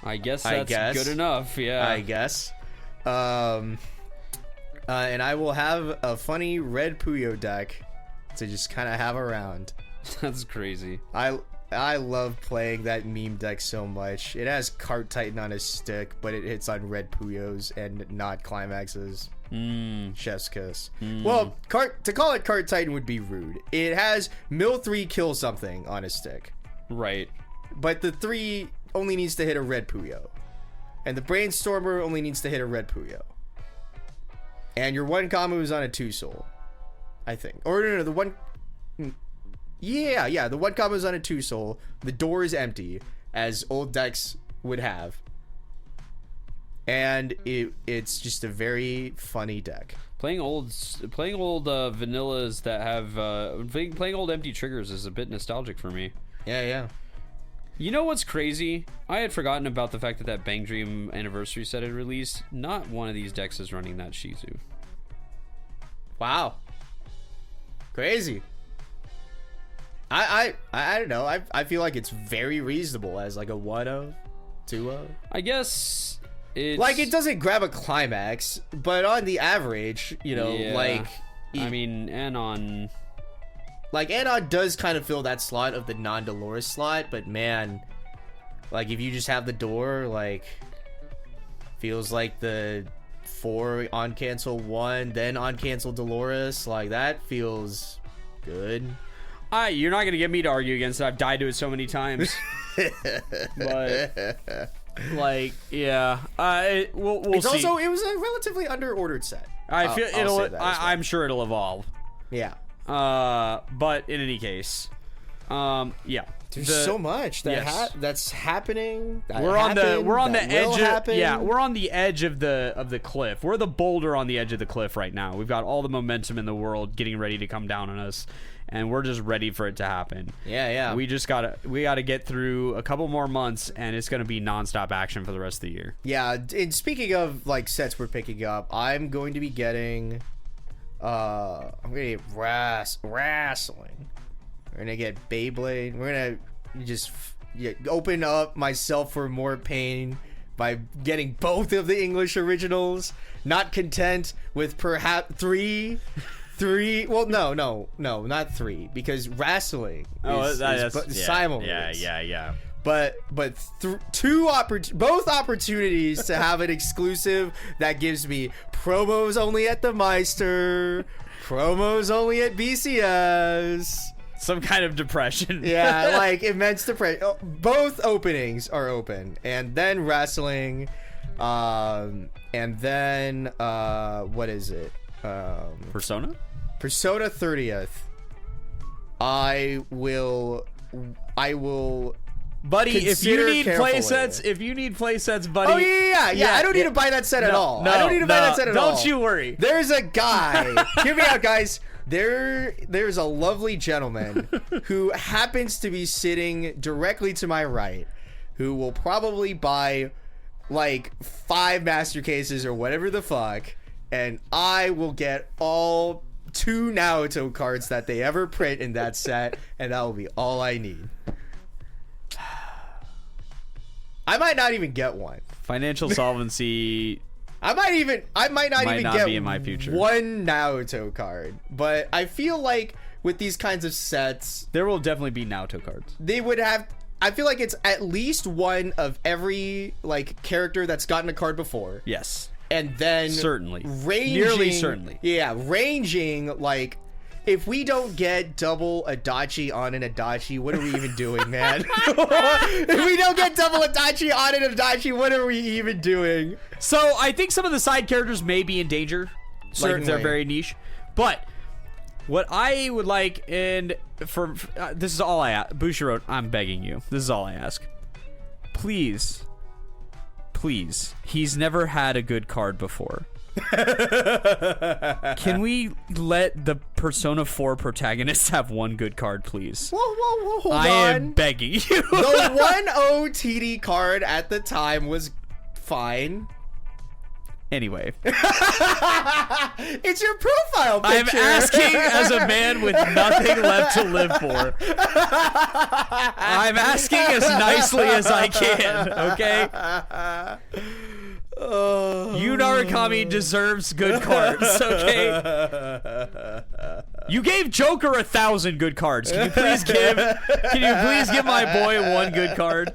Speaker 2: I guess that's good enough, yeah.
Speaker 3: I guess. And I will have a funny red Puyo deck to just kind of have around.
Speaker 2: That's crazy.
Speaker 3: I love playing that meme deck so much. It has Cart Titan on his stick, but it hits on red Puyos and not Climaxes. Chef's kiss. Well, to call it Cart Titan would be rude. It has Mill 3 kill something on his stick.
Speaker 2: Right.
Speaker 3: But the 3 only needs to hit a red Puyo. And the Brainstormer only needs to hit a red Puyo. And your one combo is on a 2 soul, I think. Or no, the one... Yeah, the one combo is on a 2 soul. The door is empty, as old decks would have. And it's just a very funny deck.
Speaker 2: Playing old vanillas that have... playing old empty triggers is a bit nostalgic for me.
Speaker 3: Yeah.
Speaker 2: You know what's crazy? I had forgotten about the fact that Bang Dream anniversary set had released. Not one of these decks is running that Shizu.
Speaker 3: Wow. Crazy. I don't know. I feel like it's very reasonable as like a 1-0, 2-0.
Speaker 2: I guess it's...
Speaker 3: Like, it doesn't grab a climax, but on the average, you know,
Speaker 2: Yeah.
Speaker 3: like...
Speaker 2: I mean, Anon...
Speaker 3: Like, Anon does kind of fill that slot of the non-Dolores slot, but man, like, if you just have the door, like, feels like the 4 on cancel 1, then on cancel Dolores, like, that feels good.
Speaker 2: You're not going to get me to argue against it. I've died to it so many times. But, like, yeah. We'll
Speaker 3: It's
Speaker 2: see.
Speaker 3: also, it was a relatively under-ordered set.
Speaker 2: I feel
Speaker 3: I'll
Speaker 2: it'll...
Speaker 3: say that as well.
Speaker 2: I'm sure it'll evolve.
Speaker 3: Yeah.
Speaker 2: But in any case, yeah.
Speaker 3: There's so much that that's happening.
Speaker 2: We're on the edge of the cliff. We're the boulder on the edge of the cliff right now. We've got all the momentum in the world getting ready to come down on us, and we're just ready for it to happen.
Speaker 3: Yeah.
Speaker 2: We gotta get through a couple more months, and it's gonna be nonstop action for the rest of the year.
Speaker 3: Yeah, and speaking of like sets we're picking up, I'm going to be getting I'm gonna get wrestling. We're gonna get Beyblade. We're gonna just open up myself for more pain by getting both of the English originals. Not content with perhaps three. Well, no, not 3, because wrestling is simultaneous.
Speaker 2: Yeah.
Speaker 3: But both opportunities to have an exclusive that gives me promos only at the Meister, promos only at BCS.
Speaker 2: Some kind of depression.
Speaker 3: Yeah, like immense depression. Both openings are open, and then wrestling, and then what is it?
Speaker 2: Persona
Speaker 3: 30th. I will.
Speaker 2: Buddy, if you
Speaker 3: Consider
Speaker 2: need
Speaker 3: carefully.
Speaker 2: play sets, buddy.
Speaker 3: Oh yeah. I don't need to buy that set at all.
Speaker 2: No,
Speaker 3: I don't need to buy that set at all.
Speaker 2: Don't you worry.
Speaker 3: There's a guy. Hear me out, guys. There's a lovely gentleman who happens to be sitting directly to my right, who will probably buy like 5 master cases or whatever the fuck, and I will get all 2 Naoto cards that they ever print in that set, and that will be all I need. I might not even get one.
Speaker 2: Financial solvency.
Speaker 3: I might not even
Speaker 2: not
Speaker 3: get
Speaker 2: be in my future.
Speaker 3: one Naoto card, but I feel like with these kinds of sets,
Speaker 2: There will definitely be Naoto cards.
Speaker 3: they would have. I feel like it's at least one of every like character that's gotten a card before,
Speaker 2: Yes.
Speaker 3: and then
Speaker 2: Certainly.
Speaker 3: ranging,
Speaker 2: Nearly certainly.
Speaker 3: Yeah, ranging like. If we don't get double Adachi on an Adachi, what are we even doing, man? If we don't get double Adachi on an Adachi, what are we even doing?
Speaker 2: So I think some of the side characters may be in danger. Like
Speaker 3: Certainly.
Speaker 2: they're very niche. But what I would like, and for this is all I ask. Bushiroad, I'm begging you. This is all I ask. Please. He's never had a good card before. Can we let the Persona 4 protagonists have one good card, please?
Speaker 3: Whoa, hold
Speaker 2: I
Speaker 3: on.
Speaker 2: am begging you.
Speaker 3: The 1-0 TD card at the time was fine.
Speaker 2: Anyway,
Speaker 3: It's your profile
Speaker 2: I'm
Speaker 3: picture.
Speaker 2: asking as a man with nothing left to live for. I'm asking as nicely as I can, okay? Yu Narukami deserves good cards, okay? You gave Joker 1,000 good cards. Can you please give my boy one good card?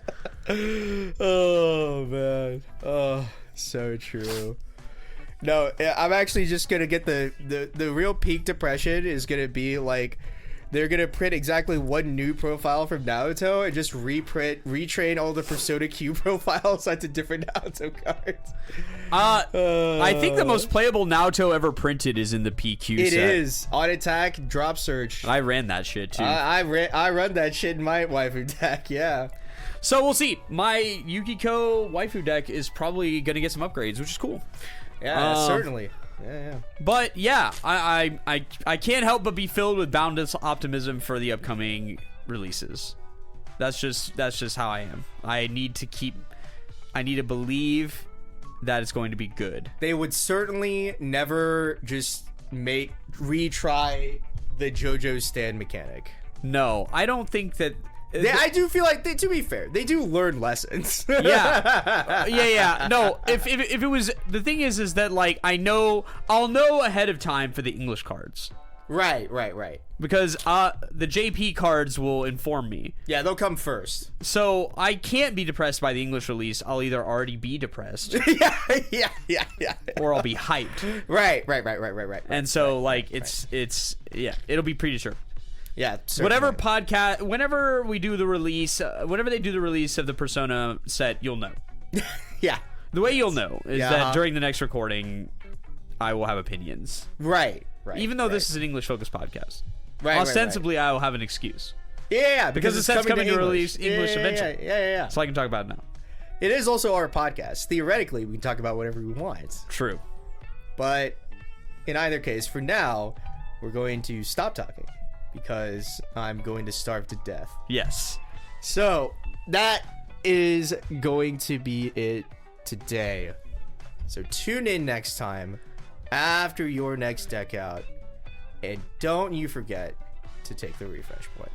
Speaker 3: Oh man. Oh, so true. No, I'm actually just gonna get the real peak depression is gonna be like they're gonna print exactly one new profile from Naruto and just retrain all the Persona Q profiles onto different Naruto cards.
Speaker 2: I think the most playable Naruto ever printed is in the PQ
Speaker 3: It
Speaker 2: set.
Speaker 3: is on attack, drop search.
Speaker 2: I ran that shit too.
Speaker 3: I run that shit in my waifu deck. Yeah.
Speaker 2: So we'll see. My Yukiko waifu deck is probably gonna get some upgrades, which is cool.
Speaker 3: Yeah, certainly. Yeah.
Speaker 2: But yeah, I can't help but be filled with boundless optimism for the upcoming releases. That's just how I am. I need to believe that it's going to be good.
Speaker 3: They would certainly never just retry the JoJo stand mechanic.
Speaker 2: No, I don't think that.
Speaker 3: I do feel like to be fair, they do learn lessons.
Speaker 2: Yeah. No, if it was, the thing is that like I'll know ahead of time for the English cards.
Speaker 3: Right.
Speaker 2: Because the JP cards will inform me.
Speaker 3: Yeah, they'll come first.
Speaker 2: So I can't be depressed by the English release. I'll either already be depressed.
Speaker 3: yeah.
Speaker 2: Or I'll be hyped.
Speaker 3: Right.
Speaker 2: And so it'll be premature.
Speaker 3: Yeah.
Speaker 2: Whatever podcast, whenever we do the release, whenever they do the release of the Persona set, you'll know.
Speaker 3: Yeah.
Speaker 2: The way you'll know is that during the next recording, I will have opinions.
Speaker 3: Right.
Speaker 2: Even though this is an English-focused podcast.
Speaker 3: Right.
Speaker 2: Ostensibly, I will have an excuse.
Speaker 3: Yeah,
Speaker 2: because the set's coming to release English eventually.
Speaker 3: Yeah.
Speaker 2: So I can talk about it now.
Speaker 3: It is also our podcast. Theoretically, we can talk about whatever we want.
Speaker 2: True.
Speaker 3: But in either case, for now, we're going to stop talking because I'm going to starve to death.
Speaker 2: Yes.
Speaker 3: So that is going to be it today. So tune in next time after your next deck out. And don't you forget to take the refresh point.